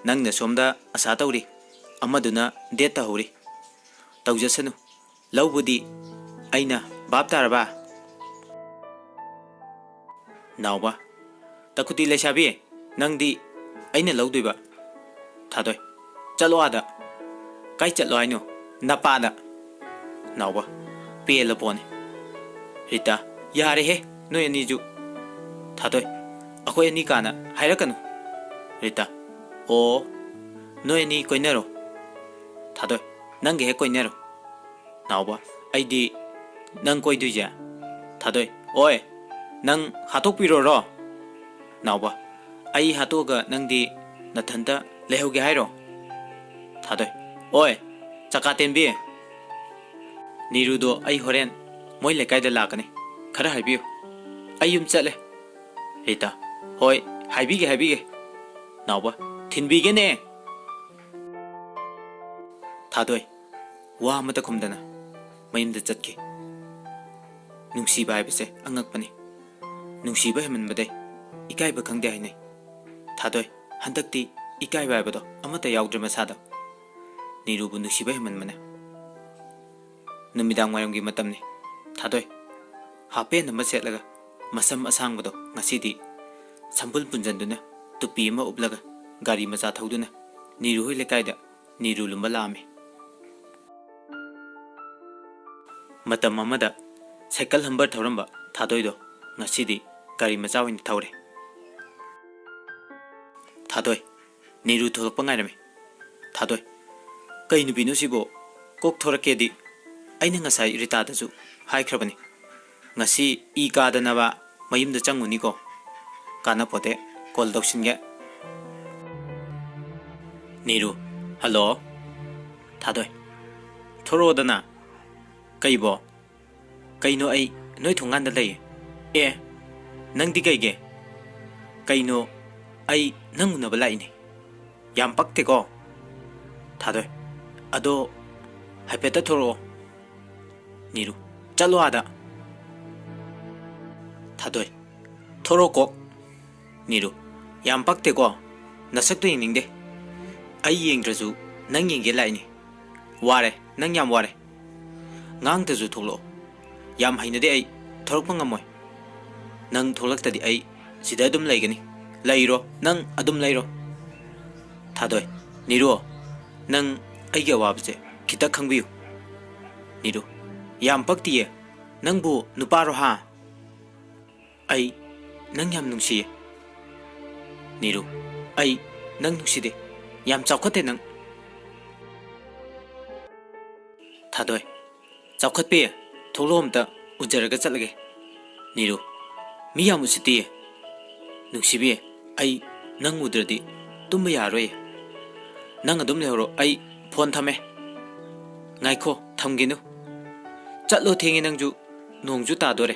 ꯅꯪꯅ ꯁꯣꯝꯗ ꯑꯁꯥ ꯇꯧꯔꯤ ꯑꯃꯗꯨꯅ ꯗꯦꯠ ꯇꯧꯍꯧꯔꯤ ꯇꯧꯖꯁꯅꯨ ꯂꯧꯕꯨꯗꯤ ꯑꯩꯅ ꯚꯥꯞ ꯇꯥꯔꯕ ꯅꯥꯎꯕ ꯇꯀꯨꯇꯤ ꯂꯩꯁꯥꯕꯤ ꯅꯪꯗꯤ ꯑꯩꯅ ꯂꯧꯗꯣꯏꯕ ꯊꯥꯗꯣꯏ ꯆꯠꯂꯣ ꯑꯥꯗ ꯀꯥꯏ ꯆꯠꯂꯣ ꯍꯥꯏꯅꯣ ꯅꯄꯥꯗ ꯅꯥꯎꯕ ꯄꯦꯜꯂ ꯄꯣꯅꯤ ꯔꯤꯇꯥ ꯌꯥꯔꯦꯍꯦ ꯅꯣꯏ ꯑꯅꯤꯁꯨ ꯊꯥꯗꯣꯏ ꯑꯩꯈꯣꯏ ꯑꯅꯤ ꯀꯥꯅ ꯍꯥꯏꯔꯛꯀꯅꯨ ꯔꯤꯇꯥ ꯑꯣ ꯅꯣꯏ ꯑꯅꯤ ꯀꯣꯏꯅꯔꯣ ꯊꯥꯗꯣꯏ ꯅꯪꯒ ꯍꯦꯛ ꯀꯣꯏꯅꯔꯣ ꯅꯥꯎꯕ ꯑꯩꯗꯤ ꯅꯪ ꯀꯣꯏꯗꯣꯏꯁꯦ ꯊꯥꯗꯣꯏ ꯑꯣꯏ ꯅꯪ ꯍꯥꯠꯇꯣꯛꯄꯤꯔꯣꯔꯣ ꯅꯥꯎꯕ ꯑꯩ ꯍꯥꯠꯇꯣꯛꯑꯒ ꯅꯪꯗꯤ ꯅꯊꯟꯇ ꯂꯩꯍꯧꯒꯦ ꯍꯥꯏꯔꯣ ꯊꯥꯗꯣꯏ ओए चका तेनबी नीरुदो आई होरेन मोय लेकायदा लाकने खरा हाइबियो आई युम चले रीता होय हाइबिगे नावबा थिनबिगेने थादोय वा अमता खुमदना मयुमदा चटके नुंसीबा हाइबसे अंगकपने नुंसीबा हेमनबदे इकायबा खंगदे हाइने थादोय हंदक्ति इकायबा हाइबदो अमता याउद्र मसादा नीरुबु नुंसीबा हेमनमने नुमिदांग वायमगी मतमने थादोय हापेन अमा सेटलगा मसम असांगबदो ngasiदी संबुल पुंजनदुना तुपी अमा उपलगा गाड़ी मचा थौदुना नीरु होय लेकायदा नीरु लुम्बा लामे मतम अमदा साइकल हंबर थौरंबा थादोयदो ngasiदी गाड़ी मचा ओइन थौरे थादोय नीरु थोलपा ngairame थादोय कई नुबिनो सिबो कोक थोरकेदी अइना ngasai रितादसु हाइख्रबनी ngasi ई कादनबा मयुमदा चंगुनिको काना पोते कॉल दौसिनगे नीरु हेलो थादोय थोरोदना कईबो कईनो आई नोय थोंगांदा लई ए नंगदी कईगे कईनो आई नंगुनबा लाइने याम पक्तेको थादोय अदो हाइपेता थोरो नीरु चलो आदा थादोय थोरो को नीरु याम पक्तेको नसक्तो यिंगदे आई येंग्रजु नंग येंगे लाइने वारे नंग याम वारे ngang tholo yam hainade ai thorokpa ngamoy nang tholaktadi ai sida dum laigani lairo nang adum lairo थादोय Neeru नंग आइगे अवाबसे खिता खंगबियु नीरु याम पक्तिये नंगबु नुपारो हा आई नंग याम नुंसिये नीरु आई नंग नुंसिदे याम चावखते नंग थादोय चावखतपे थोलोमता उजरगा चलगे नीरु मी याम उसिति नुंसिबे आई नंग उद्रदि तुम्बा यारोय नंग अदुम लेहरो आई phone थमे ngaiko thamginu chatlo thengi nangju nongju ta dore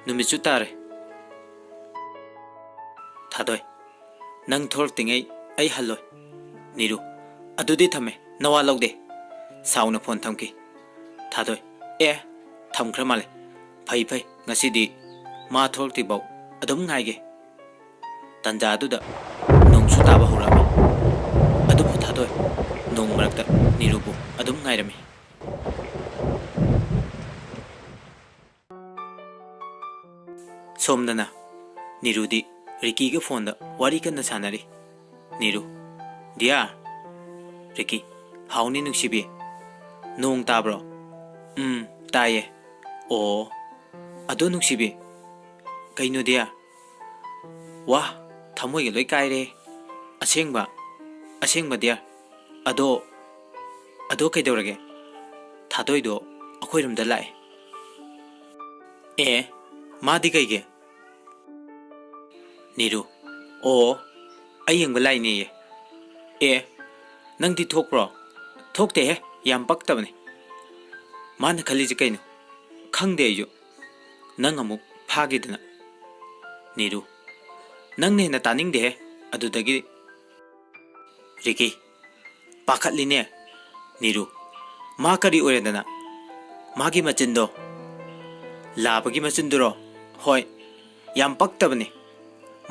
numichu tare thadoi nang thor tingai ai halloi niru adudi thame nawa logde sauna phone thamki thadoi e thamkhra male phai phai ngasidi ma thor ti bau adum ngaige tanja aduda nongsu taba horame adu thadoi nong marakta nirubu adum ngairame सोमदना नीरुदी Ricky के phone वारी कन्न सानरी नीरु दिया Ricky हाउनी नुसिबी नोंग ताब्रो ताये ओ अदो नुसिबी कइनो दिया वाह थमोय लोय कायरे असेंगबा दिया अदो कइदौरगे थादोइदो अखोइरमदा लाए ए मादी कइगे नीरु ओ अयंग लाइने ए नंगदी थोकप्रो थोकते है याम पक्तबने मान खलीजे कइनो खंगदे अयु नंग अमुक फागिदना नीरु नंग ने तानिंगदे है अदुदगी रिकी पाखतलिने नीरु मा करी ओरेदना मागी मचिंदो लाबगी मचिंदुरो होय याम पक्तबने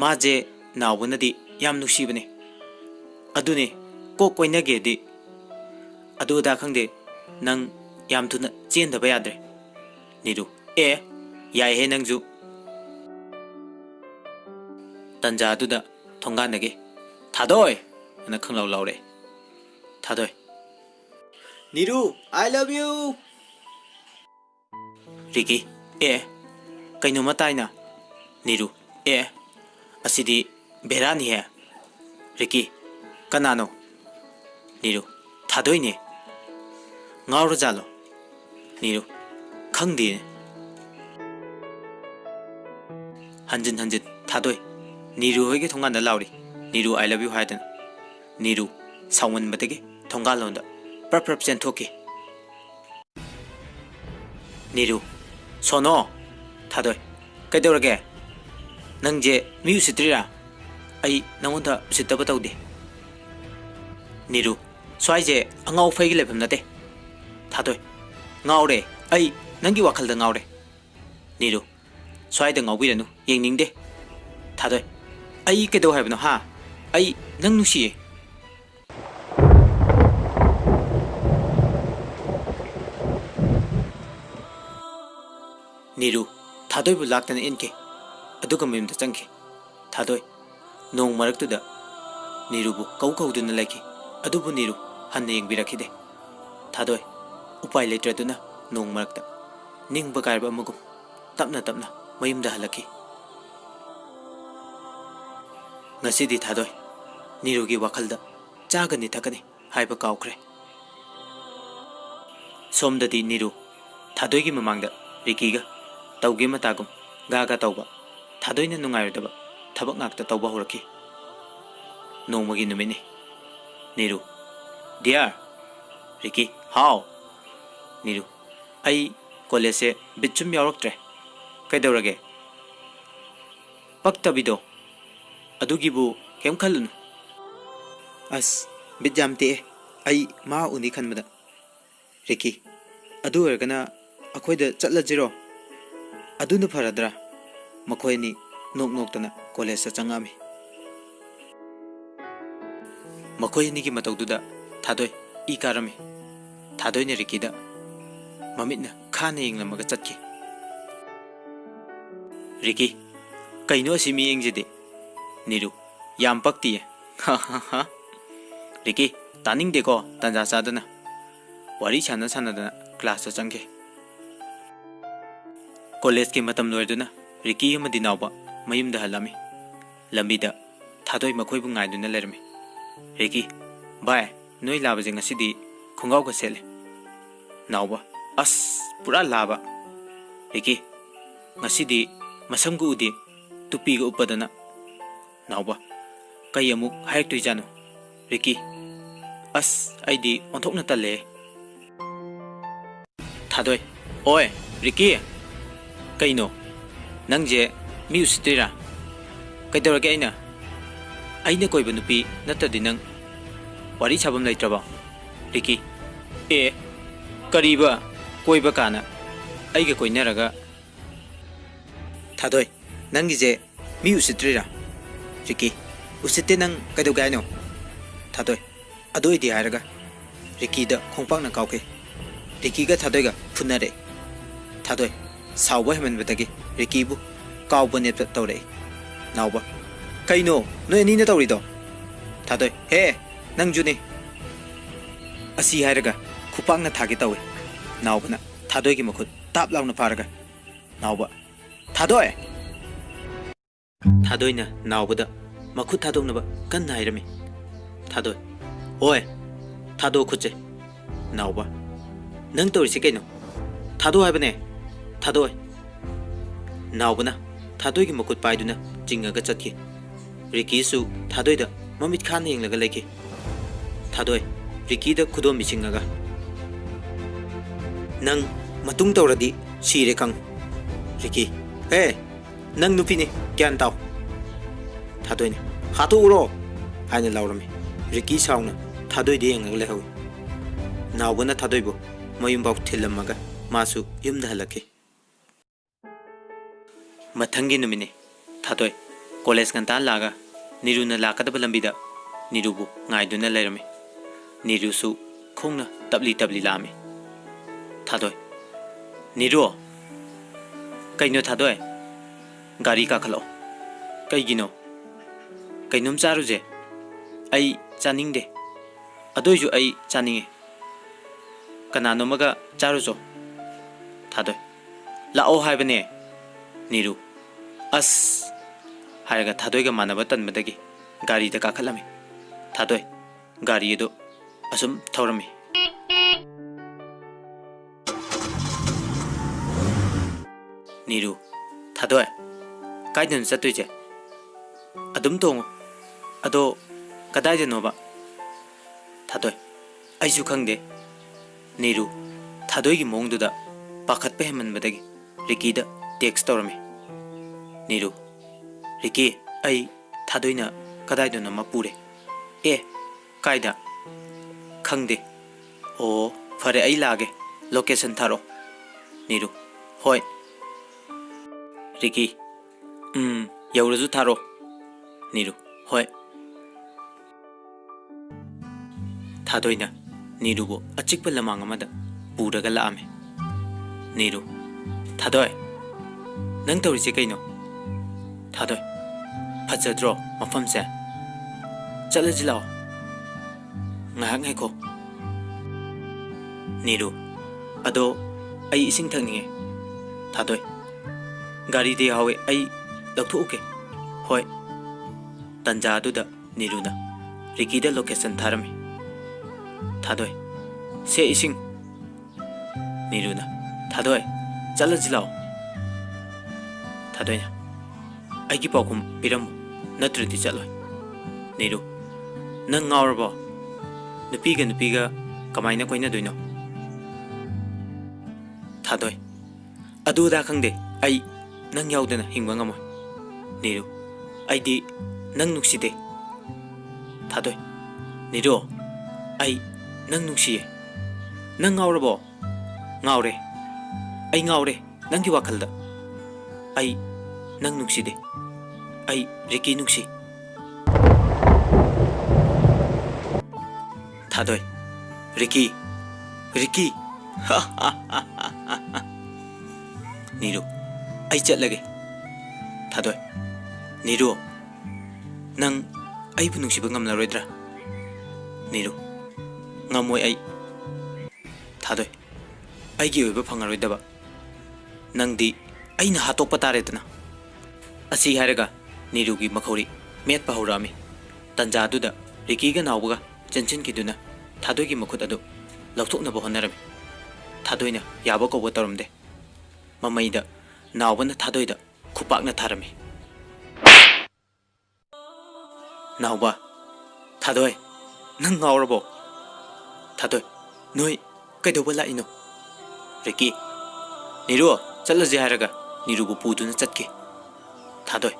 माजे नावनदी याम नुसीबने अदुने को कोइनगेदी अदुदा खंगदे नंग याम थुना चेंदबा याद्रे नीरु ए याय हे नंगजु तंजा अदुदा थोंगानगे थादोय न खंगलाव लावरे थादोय Neeru I love you Ricky ए कइनो मताइना नीरु ए असिदी बेरानी है Ricky कनानो Neeru थादोइने ngauro jalo Neeru खंगदी हंजिन थादोय Neeru होगे थोंगान Lowry Neeru I love you हाइदन Neeru सावन बदगे थोंगा लोंदा प्रप प्रप चेंथोकी नीरू सोनो थादोय कईदौरगे नंजे मी उसित्रीरा अई नंगोंदा उसित्तब तौदे Neeru स्वाइजे अंगाव फैगी लेफम नते थादोय ngawre ai nangi wakal da ngawre niru swai da ngawbi nu yengning de thadoi ai ke do haibno ha ai nang nusi niru thadoi bu laktan inke aduga mim da changke thadoi nong marak tu da niru bu kau du na laki adubu niru han yengbi rakhide thadoi उपाय लेट्रदुना नोंग मरक्ता निंग बकायब अमगुम तपना तपना मयुमदा हलकी ngasiदी थादोय निरुगी वाखलदा चागनी थकनी हाइबा काउख्रे सोमददी निरु थादोयगी ममांगदा रिकीगा तौगे मतागुम गागा तौबा थादोयना नुंगायरदबा थबक ngakta तौबा होरकी नोंमगी नुमिनी Niru dear Ricky how Niru आई college से बिचुम यावरक्ट्रे कईदौरगे पक्तबिदो अदुगिबु केम खल्लुनु अस बिट जामते आई मा उनी खनबदा रिकी अदु ओरगना अखोयदा चटलजिरो अदुनु फरदरा मखोयनी नोक नोकतना कॉलेज से चंगामी मखोयनी की मतौदुदा थादोय ई कारमी थादोयने रिकीदा ममितना खाने यंगलमगा चटकी रिकी कईनो सिमी यंगजिदे नीरू याम पक्ति हा हा हा रिकी तानिंग देखो तंजा चादना वारी छाना छानादना क्लास चंगे कॉलेज के मतम लोयदुना रिकी अमदि नावबा मयुमदा हलामी लंबीदा थादोय मखोयबु ngaiduna lerme रिकी बाय नोय लाबजे ngasiदी खुंगाव का सेले नावबा अस पूरा लाबा रिकी ngasiदी मसमगु उदि तुपीगा उपदना नावबा कई अमुक हायक्तुय जानो रिकी अस आइदी ओंथोकना तले थादोय ओय रिकी कईनो नंजे मी उसित्रीरा कईदौरगे आइना कोइबा नुपी नत्तदि नंग वारी छाबम लैत्रबा रिकी ए करीबा कोइबा काना आइगा कोइनरगा थादोय नंगिजे मी उसित्रीरा रिकी उसित्ते नंग कईदौगायनो थादोय अदोयदि हायरगा रिकीदा खोंपांगना काउके रिकीगा थादोयगा फुनरे थादोय सावबा हेमनबदगी रिकीबु काउबा नेप तौरे नावबा कईनो नोय अनीना तौरिदो थादोय हे नंगजुने असी हायरगा खुपांगना थागे तौवे नावबना थादोयगी मखुद ताप लाउना फारगा नावबा थादोय थादोयना नावबदा मखुद थादोंनबा कन्ना हायरमी थादोय ओय थादो खुचे नावबा नंग तौरिसे कईनो थादो हायबने थादोय नावबना थादोयगी मखुद पायदुना चिंगागा चतकी रिकीसु थादोयदा ममित खाना यंगलगा लेके थादोय रिकीदा खुदोम मिचिंगागा नंग मतुंग तौरदी सिरे कंग रिकी हे नंग नुपीने ग्यान ताव थादोयने हातो उरो हायना लाउरमी रिकी साउना थादोयदे यंगलगा लेहवी नावबना थादोयबो मयुमबाव थिलमगा मासु युमदा हलके मथंगी नुमिने थादोय कॉलेज गंता लागा नीरुना लाकदब लंबीदा नीरुबु ngaiduna लेरमे नीरुसु खोंगना तबली तबली लामे थादोय नीरु कईनो थादोय गाड़ी काखलो कईगिनो कईनोम चारुजे आई चानिंगदे अदोयजु आई चानिंगे कनानोमगा चारुजो थादोय लाओ हायबने नीरु अस हायगा थादोयगा मानबा तनबदगी गाड़ी दा काखलमे थादोय गाड़ी दो असुम थौरमी नीरु थादोय कायदन चतुइजे अदुम तोंगो अदो कदायदनोबा थादोय आइसु खंगदे नीरू थादोई मोंगदुदा पाखत पे हेमनबदगी रिकी दा टेक्स्ट तौरमे नीरू रिकी आई थादोइना कदाइदोना मपुरे ए कायदा खंगदे ओ फरे आई लागे लोकेशन थारो नीरू होय रिकी यौरजु थारो नीरू होय थादोइना नीरूबो अचिकप लमांग अमदा पूरगा लामे नीरू थादोय नंग तौरिसे कइनो थादोय फजद्रो मफम से चलजि लाओ ngahak ngai ko नीरू अदो आई इसिंग थंगनिगे थादोय गाड़ी दे हावे आई लौथोके होय तंजा अदुदा नीरूना रिकीदा लोकेशन थारमे थादोय से इसिंग नीरूना थादोय चलजि लाओ थादोयना आइगी पाउकुम पिरम नत्रदि चलोय नीरू नंग ngawrbo नुपीगा कमाइना कोइना दोइनो थादोय अदुदा खंगदे आई नंग याउदना हिंगबा ngamo नीरू आइदी नंग नुक्सिदे थादोय नीरू आई नंग नुक्सिये नंग ngawrbo ngawre आई ngawre नंगी वाखलदा आई नंग नुक्सिदे आई रिकी नुक्सी थादोय रिकी रिकी नीरू आई चलगे थादोय नीरू नंग आइबु नुक्सिबा ngamnaroidra नीरू ngamoi आई थादोय आइगी ओइबा फंगारोइदबा नंगदी आइना हातोकपा तारेदना असी हारगा नीरूगी मखौरी मेट पहौरामी तंजादुदा रिकीगा नावबगा चंचन किदुना थादोयगी मखुत अदु लौथोकनबा होनरमी थादोयना याबा कौबा तौरमदे ममैदा नावबना थादोयदा खुपाकना थारमी नावबा थादोय नंग ngawrbo थादोय नोय कैदौबा लाइनो रिकी नीरू चलजे हारगा नीरूबु पुदुना चटके थादोय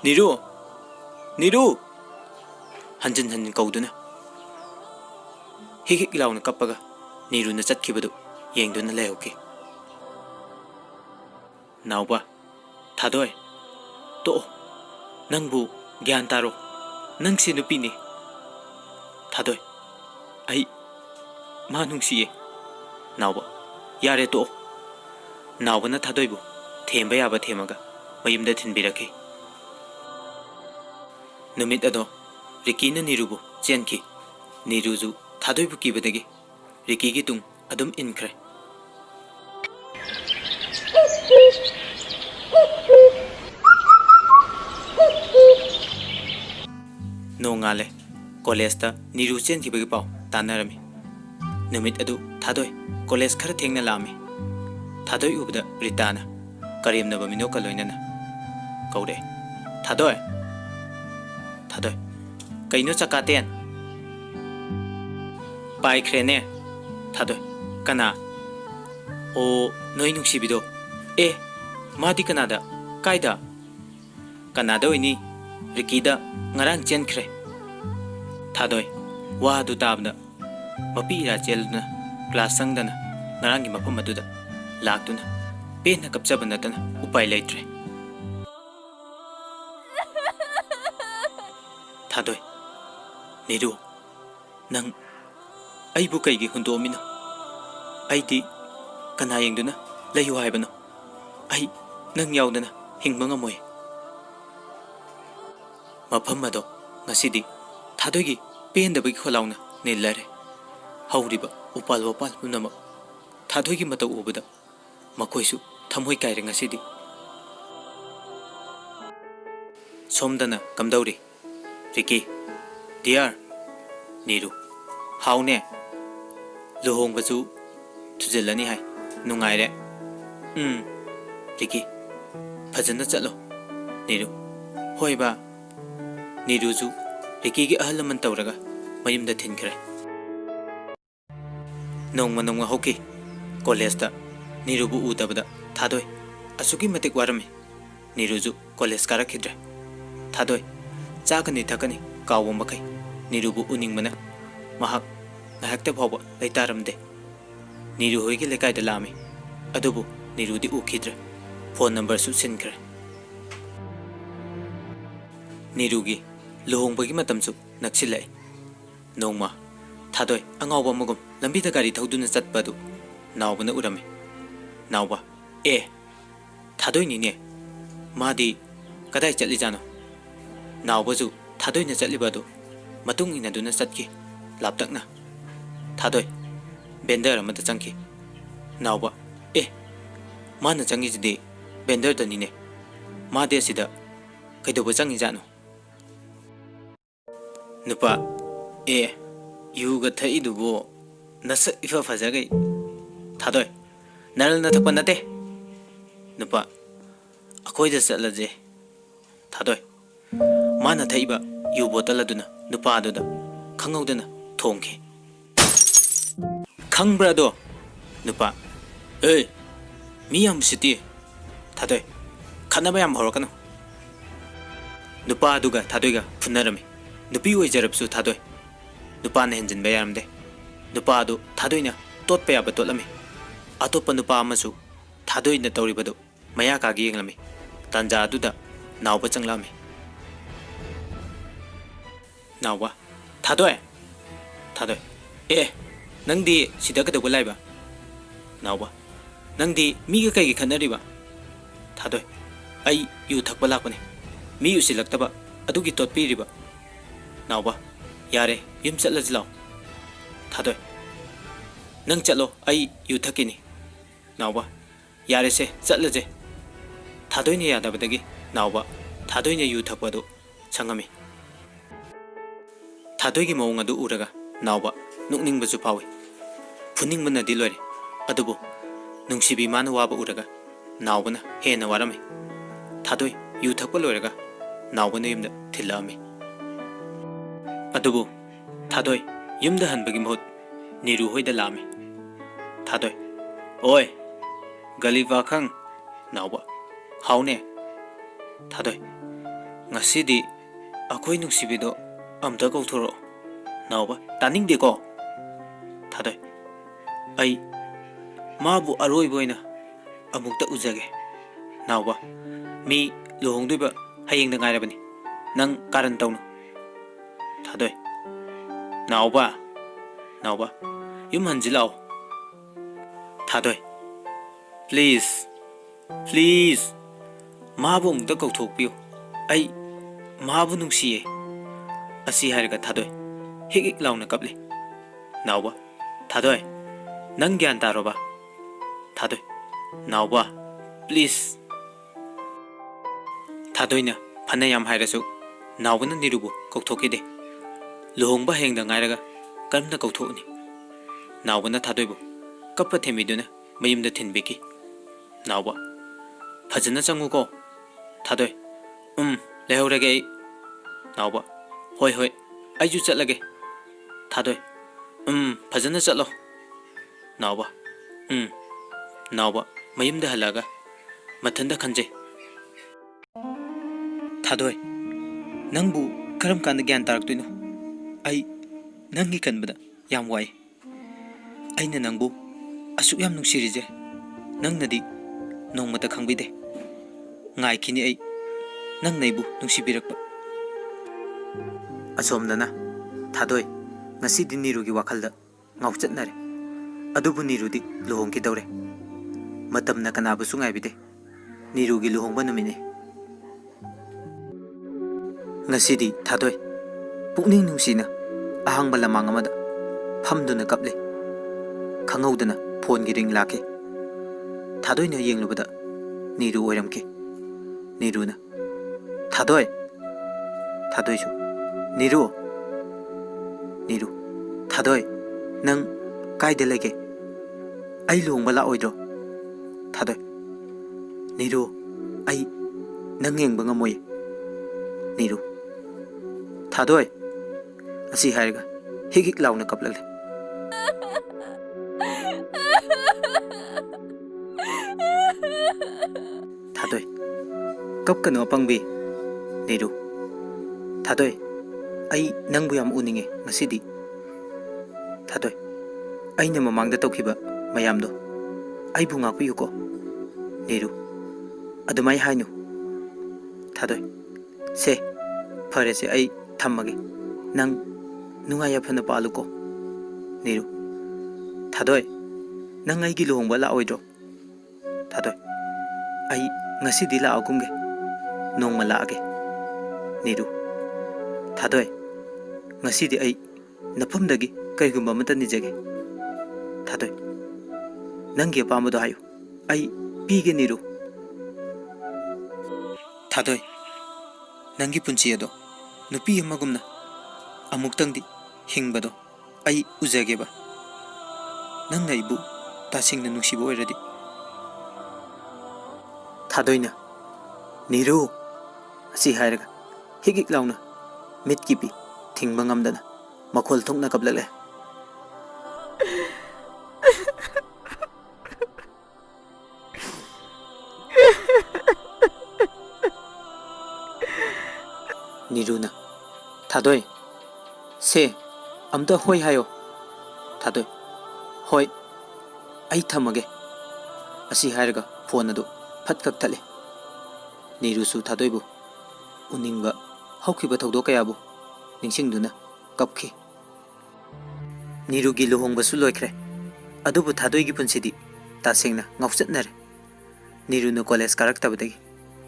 नीरू नीरू हंजन हंजन कौदुना हिक हिक लाउना कप्पगा नीरूना चटखिबदु येंगदुना लेहोके नावबा थादोय तो नंगबु ज्ञान तारो नंगसे नुपीने थादोय आई मा नुंगसिये नावबा यारे तो नावबना थादोयबु थेंबा याबा थेमगा मयुमदा थिनबिरखे नुमित अदो रिकीना नीरूबु चेनखी नीरूजु थादोयबु किबदगी रिकीगी तुंग अदुम इनख्रे नोंगाले कॉलेजता नीरू चेनखिबगी पाउ तानरमी नुमित अदु थादोय कॉलेज खरा थेंगना लामी थादोय उबदा रिताना करेमनबा मिनोका लोइनना कौरे थादोय थादोय कइनो चकातेन पाइख्रेने थादोय कना ओ नोय नुक्सिबिदो ए मादी कनादा कायदा कनादा ओइनी रिकीदा ngarang चेनख्रे थादोय वादु ताबदा मपीरा चेलना क्लास संगदना ngarang gi mafam aduda लाक्तुना पेना कपचबा नतना उपाय लेट्रे थादोय नीरू नंग आइबु कईगी हुंदोमिनो आइदी कना येंगदुना लयु हायबनो आई नंग याउदना हिंगबा ngamoi मफम अदो ngasiदी थादोयगी पेंदबगी खोलाउना निलरे हौरिबा उपाल वपाल पुनम थादोयगी मतौ उबदा मखोइसु थमोय कायरे ngasiदी सोमदना कमदौरी रिकी डियर नीरू हाउने लुहोंगबसु थुजिलनी हाय नुंगाइरे रिकी फजना चलो नीरू होइबा नीरूजु रिकी की अहल मन तौरगा मयुमदा थिनखरे नोंमा नोंमा होकी कॉलेज ता नीरुबु उदबदा थादोय असुकी मतिक वारमे नीरुजु कॉलेज कारखिद्रे थादोय चाकनी थकनी काव मखै नीरुबु उनिंगमना महाक नाहकते फावबा लैतारमदे नीरु होयगी लेकायदा लामी अदुबु नीरुदी उखिद्रे फोन नंबर सु सिनख्रे नीरुगी लुहोंबगी मतमसु नक्सिलाई नोंमा थादोय अंगावबा मगुम लंबीदा गाड़ी थौदुना चटपदु नावबना उरमे नावबा ए थादोय निने मादी कदाय चली जानो नावबजु थादोय न चलिबदु मतुंग इनदुना चटकी लापतकना थादोय बेंदर अमदा चंकी नावबा ए माना चंगीजिदि बेंदर दनिने मादे सिदा कैदोबा चंगी जानो नुपा ए युगा थईदुबो नस इफा फजगई थादोय नरल न थकपा नते नुपा अखोइदा चलजे थादोय माना थईबा यु बोतल अदुना नुपा अदुदा खंगौदना थोंखे खंब्रादो नुपा ए मियाम सिटी थादोय खनबा याम हरकनो नुपा अदुगा थादोयगा फुनरमे नुपी ओइजरबसु थादोय नुपा ने हेंजिनबा यारमदे नुपा अदु थादोयना तोटपा याबा तोटलमे अतोपा नुपा अमसु थादोयना तौरिबदु मया कागी येंगलमे तंजा अदुदा नावबा चंगलामे नावबा थादोय थादोय ए नंदी सिदा कदोबा लाइबा नावबा नंदी मीगा कईगी खनरिबा थादोय आई यु थकपा लापने मी उसिलक्तबा अदुगी तोटपीरिबा नावबा यारे युम चलज लाओ थादोय नंग चलो आई यु थकिनी नावबा यारे से चलजे थादोयने यादबदगी नावबा थादोयने यु थकपदु संगमी थादोयगी मौंग अदु उरगा नावबा नुकनिंगबसु फावे फुनिंगबनदि लोरे अदुबु नुंसिबी माना वाबा उरगा नावबना हेना वारमे थादोय यु थकपा लोरगा नावबना युमदा थिल्लामे अदुबु थादोय युमदा हनबगी महूत नीरु होइदा लामे थादोय ओय गलीबा खंग नावबा हाउने थादोय ngasidi akhoi nungsibido amta kauthoro नावबा तानिंगदेको थादोय आई माबु अरोइबोइना अमुक्ता उजगे नावबा मी लुहोंगदुबा हयेंगदा गायरबनी नंग कारण तौनु थादोय नावबा नावबा युम हंजिलाओ थादोय प्लीज प्लीज माबु अमुक्ता कौथोकपियो आई माबु नुंसिये असी हायरगा थादोय हिक हिक लाउना कपले नावबा थादोय नंग ज्ञान तारोबा थादोय नावबा प्लीज थादोयना फना याम हायरसु नावबना निरुबु कौथोकिदे लुहोंबा हेंगदा गायरगा करमना कौथोनी नावबना थादोयबु कप्पा थेमिदुना मयुमदा थिनबेकी नावबा फजना चंगुको थादोय लेहौरगे नावबा होय होय आइजु चलगे थादोय फजना चलो नावबा नावबा मयुमदा हलागा मथंदा खंजे थादोय नंबु करम कांद ज्ञान तारक्तुइनो आई नंगी कनबदा याम वाई आइना नंबु असुक याम नुंसिरिजे नंगनदी नोंमता खंबिदे ngaikini ai nang naibu nungsibirakpa asomdana थादोय ngasi din nirugi wakhalda ngauchatnare adubu nirudi luhongki dawre matamna kanabu sungai bide nirugi luhongba numine ngasi di थादोय pukning nungsina ahangba lamang amada phamduna kaple khanghaudana phone gi ring lake थादोय na yenglubada niru oiramke निरुना थादोय थादोयसु Niru Niru थादोय नंग कायदे लेगे आई लुहोंबा लाओइद्रो थादोय निरु आई नंग येंबा ngमोय निरु थादोय असी हायरगा हिगिक लाउना कपलले थादोय कपकनो अपंबी नीरू थादोय आई नंबु याम उनिंगे ngasidi थादोय aina mamangda tawkiba mayamdo ai bu ngakpiyu ko Neeru adumai hainu थादोय से फरे से आई थम्मगे नंग नुंगाया fun पालु को नीरू थादोय नंग आई गी लुहोंबा लाओइद्रो थादोय आई ngasidi लाओगुंगे नोंगमा लागे नीरू थादोय ngasidi आई नफमदगी कईगुंबा मता निजगे थादोय नंगी अपामदो हायो आई पीगे नीरू थादोय नंगी पुंची अदो नुपी अमगुमना अमुक्तंगदी हिंगबदो आई उजगेबा नंग नाइबु तासिंगना नुसिबो ओइरदि थादोयना नीरू असि हायरगा हिगिक लाउना मिटकी पी थिंगबा ngamdana मखोल थोंना कबलले नीरूना थादोय से अमता होय हायो थादोय होय आई थमगे असि हायरगा फोन अदु फट कक्थले नीरूसु थादोयबु उनिंगबा हौखिबा थौदो कयाबु निंसिंगदुना कपखि नीरूगी लुहोंगबसु लोइख्रे अदुबु थादोयगी पुंसिदि तासेंगना ngauchitnare नीरूनु कॉलेज कारक्तबदगी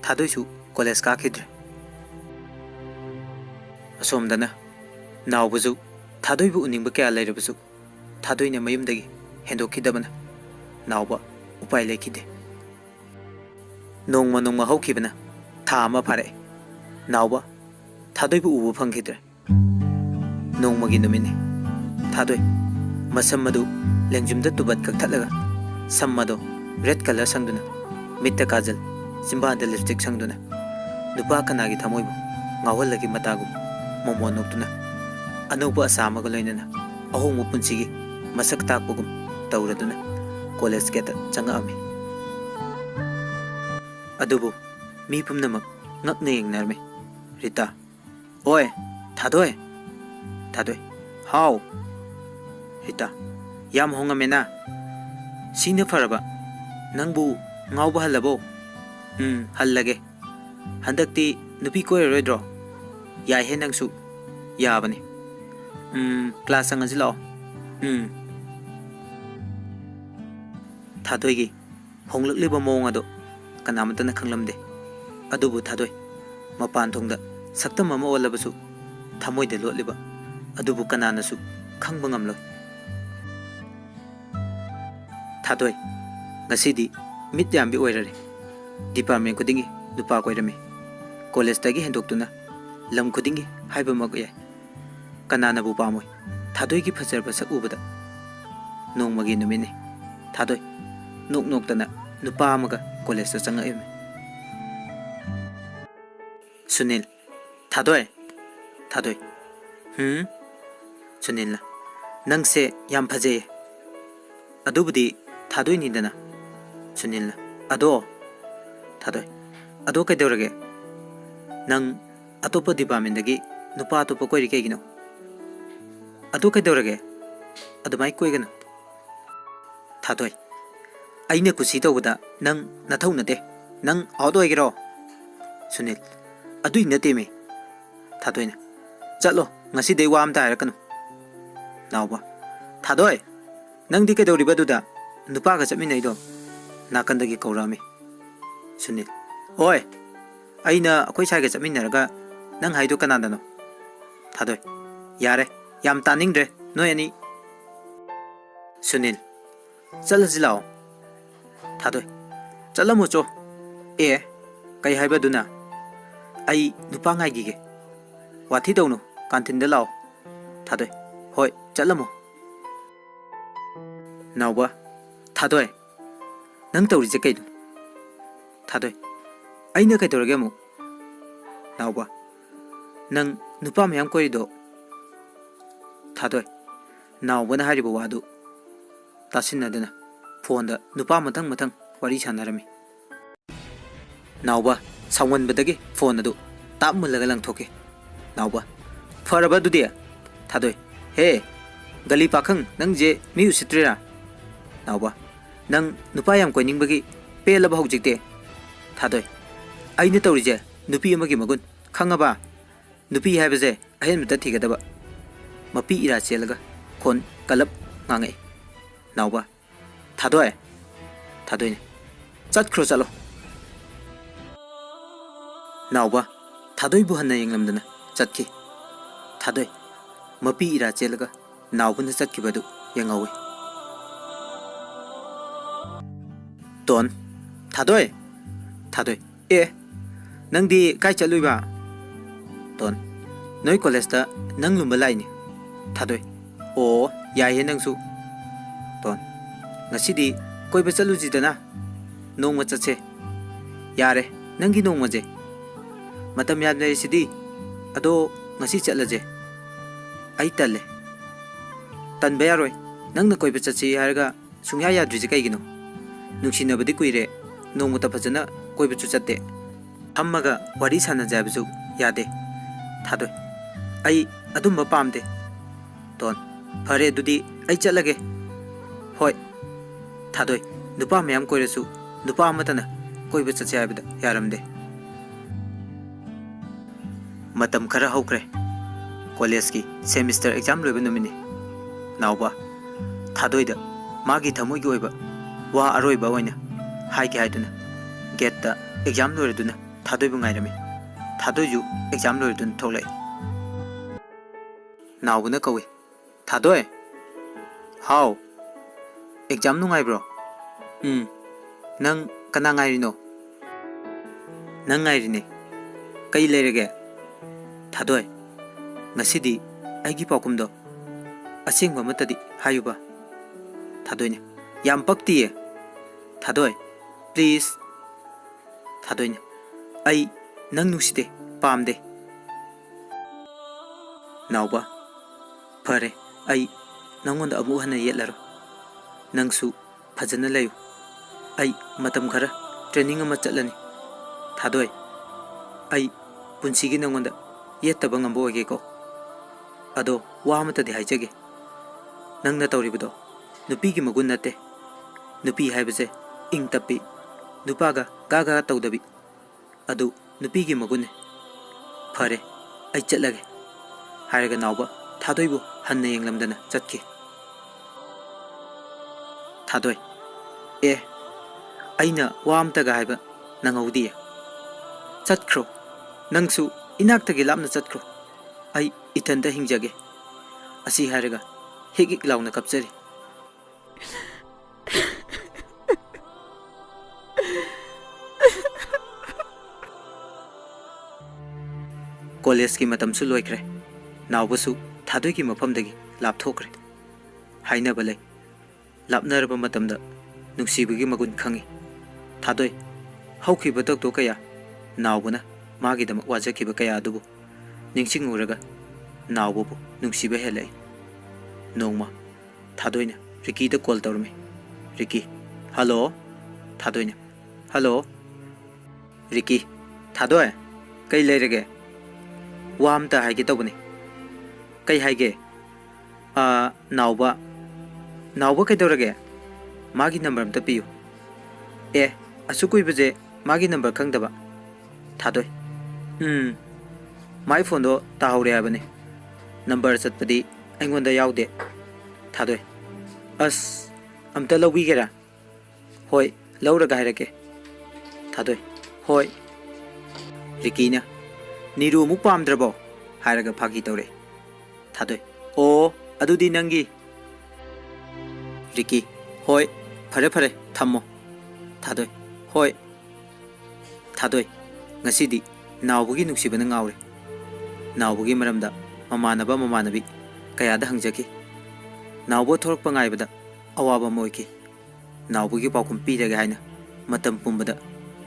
थादोयसु कॉलेज काखिद्रे असोमदना नावबसु थादोयबु उनिंगबा कया लैरबसु थादोयना मयुमदगी हेंदोखिदबना नावबा उपाय लेखिदे नोंगमा नोंगमा हौखिबना था अमा फारे नावबा थादोयबु उबु फंखिद्रे नोंमगी नुमिने थादोय मसम मदु लेंजुमदा तुबत कक्थलगा सम्मदो red colour संगदुना Mitta Kajal सिंबादा lipstick संगदुना नुपा कनागी थमोयबु ngawallagi matagu momon noktuna anuba asamaga loinana ahongu punsigi masak takpugum tauraduna college geta changami adubu mi pumnamak ngakne yengnarme rita oy Thadoi Thadoi how rita yam hongamena sine faraba nangbu ngawba halabo hallage handakti nupi koiroidro याय है नंगसु याबने class संगसि लाओ थादोयगी होंगलक्लिबा मोंग अदो कनामतना खंगलमदे अदुबु थादोय मपान थोंगदा सक्तम अमा ओलबसु थमोयदे लोटलिबा अदुबु कनानसु खंगबा ngamलोय थादोय ngasidi mit yambi oirare department kudingi dupa koirame college tagi hendoktuna lam खुदिंगी हाइबा मगय कनानाबु पामोय थादोयगी फजरबा sak ubada नोंमगी नुमिने थादोय नोक नोक्तना नुपा अमगा college ता चंगायमे सुनील थादोय थादोय सुनील नंगसे याम फजे अदुबुदी थादोय निदना सुनील अदो थादोय अदो कैदौरगे नंग अतोप डिपार्टमेंटगी नुपा अतोप कोइरि केगिनो अदो कैदौरगे अदुमाय कोइगनो थादोय आइने कुसी तौबदा नंग नथौ नते नंग आउदोयगिरो सुनील अदुइ नतेमे थादोयना चलो ngasi dei wam ta harakanu nawba थादोय नंगदि कैदौरिबदुदा नुपा गा चमिनैदो नाकंदगी कौरामे सुनील ओय आइना अखोय साइगा चमिनरगा नंग हाइदो कनादनो थादोय यारे याम तानिंग्रे नोयनी सुनील चलजि लाओ थादोय चलमुचो ए कई हाइबदुना आई नुपा गाइगिगे वाथि दौनो कांतिनदा लाओ थादोय होय चलमो नावबा थादोय नंग तौरिजे कैदो थादोय आइना कैदौरगे मु नावबा नंग नुपा मयाम कोइदो थादोय नावबना हारिबो वादु तासिनदना फोन दा नुपा मथंग मथंग वारी सानरमे नाउबा साउंगनबदगी फोन अदु ताप मुल्लगा लंगथोके नाउबा फरबा दुदि थादोय हे गली पाखंग नंग जे मी उसित्रेरा नाउबा नंग नुपा याम कोइनिंगबगी पेलबा हौजिकते थादोय आइने तौरिजे नुपी अमगी मगुन खंगबा नुपी हाइबजे अहेन मत थिगदबा मपी इरा चेलगा खोन कलब ngangai नाउबा थादोय थादोयने चतख्रो चलो नाउबा थादोय बुहन्ना यंगलमदना चतकी थादोय मपी इरा चेलगा नाउबन चतकीबदु यंगावे तोन थादोय थादोय ए नंगदी काय चलुइबा तोन नोय कॉलेजता नंग लुम्बा लाइनि थादोय ओ याये नंगसु तोन ngасidi कोइबा चलुजिदना नोंग चचे यारे नंगी नोंग मजे मतम याद सिदी अदो ngasi चलजे आई तले तनबे यारोय नंगना कोइबा चचे हारगा सुंया याद्रिजे कइगिनो नुंसिनबदि कुइरे नोंगमता फजना कोइबा चु चते थम्मगा वारी साना जाबसु यादे थादोय आई अदुम पामदे तोन फरे दुदी आई चलगे होय थादोय नुपा मयाम कोइरसु नुपा अमतना कोइबा चचे हाबदा यारमदे मतम खरा हौख्रे कॉलेज की सेमिस्टर एग्जाम लोइबा नुमिनि नाउबा थादोयदा मागी थमोइगी ओइबा वा अरोइबा ओइना हाइगे हाइदुना गेटता एग्जाम लोइरदुना थादोयबु ngairami थादोयजु एग्जाम लोइरदुन थोलै नाउबना कवि थादोय हाउ एग्जाम नुंगाइब्रो नंग कना ngairino नंग ngairine कई लेरगे थादोय ngасidi आइगी पाकुमदो असेंगबा मतदि हायुबा थादोयने याम पक्तिये थादोय प्लीज थादोयने आई नंग नुसिदे पामदे नाउबा फरे आई नंगोंद अमु हना येलरो नंगसु फजना लयु आई मतम खरा ट्रेनिंग अमा चलनी थादोय आई पुंसिगी नंगोंद येतबा ngambो ओगेको अदो वा मतदि हाइजगे नंगना तौरिबदो नुपीगी मगुन नते नुपी हाइबसे इंग तपी नुपागा गागा तौदबी अदु नुपीगी मगुने फरे आई चलगे हारगा नाउबा थादोयबु हन्ना यंगलमदना चतकी थादोय ए आइना वामतगा हाइबा नंगौदी चतख्रो नंगसु इनाक्तगे लामना चतख्रो आई इथंदा हिंजगे असी हारगा हेगिक लाउना कपचरी कॉलेज की मतमसु लोइख्रे नाउबसु थादोय की मफमदगी लापथोख्रे हाइनबा लै लापनरबा मतमदा नुंसीबगी मगुन खंगी थादोय हौखिबा दक्तो कया नाउबना मागिदम वाजखिबा कया दुबु निंगसिंगुरगा नाउबबु नुंसीबा हेलै नोंमा थादोयना रिकीदा कॉल तौरमे रिकी हेलो थादोयना हेलो रिकी थादोय कई लेरगे वामता हाइगे तौबने कई हाइगे नाउबा नाउबा कईदौरगे मागी नंबर अमता पियु ए असुकुइबजे मागी नंबर खंगदबा थादोय माई फोन दो ताहौरे हाबने नंबर चतपदी अइंगोंदा याउदे थादोय अस अमता लौबीगेरा होय लौरगा हाइरके थादोय होय रिकीना नीरू मुक पामद्रबो हाइरगा फागी तौरे थादोय ओ अदुदी नंगी रिकी होय फरे फरे थम्मो थादोय होय थादोय ngасidi नाउबगी नुक्सिबना ngaure नाउबगी मरमदा ममानबा ममानबी कयादा हंजकी नाउबो थोरकपा ngaibada अवाबा मोइकी नाउबगी पाउकुम पीरगे हाइना मतम पुंबदा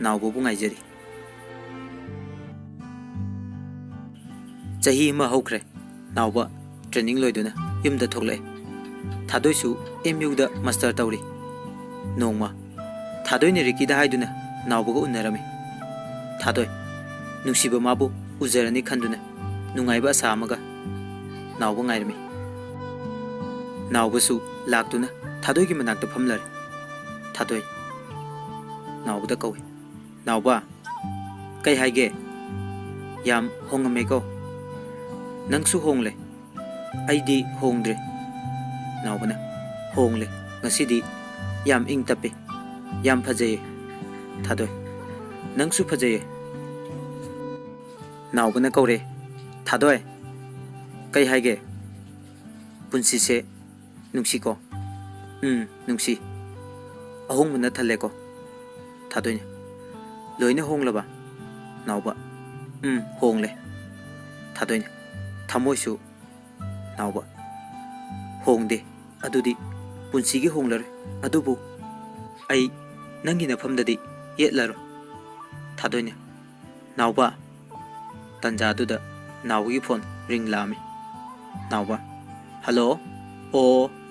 नाउबोबु ngaijeri चाही मा हौख्रे नाउबा ट्रेनिंग लोइदुना युमदा थोकले थादोयसु एमयूदा मास्टर तौरी नोंमा थादोयने रिकीदा हाइदुना नाउबगा उन्नरमे थादोय नुसिबा माबु उजरनी खंदुना नुंगाइबा आसा अमगा नावबा ngairmi नावबसु लाक्तुना थादोय की मनाक्ता फमलरे थादोय नावबदा कौवे नावबा कई हाइगे याम होंगमेको नंगसु होंगले आइदी होंगद्रे नावबना होंगले ngasidi yam ing tape yam phajaye थादोय नंगसु फजाये नावबना कौरे थादोय कई हाइगे पुंसी से नुंसी को नुंसी अहोंग मन थले को थादोय लोइने होंगलबा नावबा होंगले थादोय थमोइसु नावबा होंगदे अदुदी पुंसी गी होंगलरे अदुबु आई नंगी नफमददी येतलारो थादोय नावबा तंजादुदा नावगी फोन रिंग लामी नावबा हेलो ओ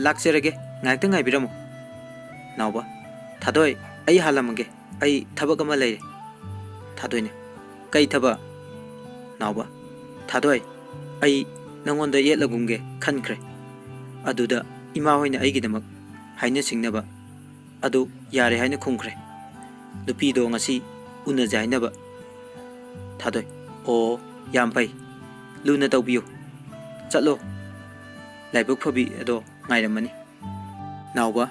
लाक्चरगे ngaikta ngaibiramo नावबा थादोय आई हालमगे आई थबक अमा लेरे थादोयने कई थबा नावबा थादोय आई नंगोंदा येतलगुंगे खनख्रे अदुदा इमा होइना आइगिदमक हाइना सिंगनबा अदु यारे हाइना खुंख्रे नुपीदो ngasi उना जाइनबा थादोय ओ याम फै लुना तौबियो चलो लाइबक फबी अदो ngaइरमनी नावबा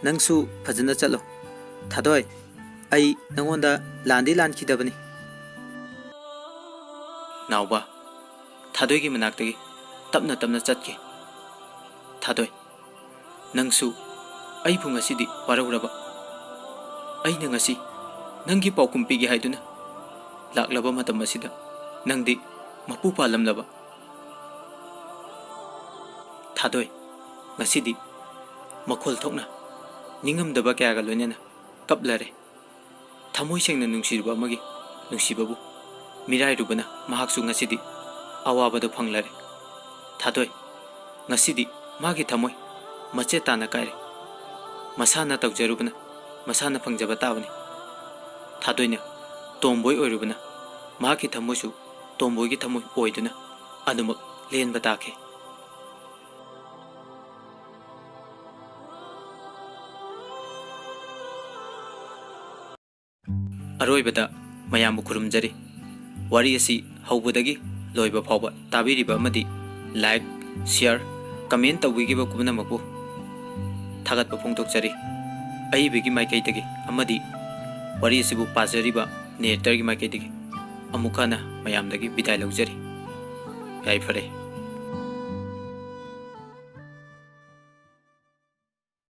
नंगसु फजना चलो थादोय आई नंगोंदा लांदी लानखिदबनी नावबा थादोय की मनाक्तगी तपना तपना चटके थादोय नंगसु आई फुंगसिदी वारौरबा आई नंगसी नंगी पाउकुम पिगे हाइदुना लाक्लबा मतम असिदा नंगदी मपु पालमलबा थादोय ngasidi मखोल थोकना निंगमदबा कयागा लोइनेना कपलरे थमोय सेंगना नुंसिरबा मगी नुंसिबाबु मिराइरुबना महाकसु ngasidi अवाबदो फंगलरे थादोय ngasidi मागी थमोय मचे ताना कायरे मसाना तौजरुबना मसाना फंगजबा ताबनी थादोयना तोंबोय ओइरुबना मागी थमोयसु तोंबोयगी थमोय ओइदुना अदुमक लेनबा ताखे अरोइबदा मयामबु खुरुमजरी वारी असि हौबदगी लोइबा फावबा ताबिरिबा अमदि लाइक शेयर कमेंट तौबिगिबा कुमनमकु थागतबा फोंदोकजरी अइबगी माइकैदगी अमदि वारी असिबु पाजरिबा नेटरगी माइकैदगी अमुखाना मयामदगी बिदाय लौजरी याइ फरे।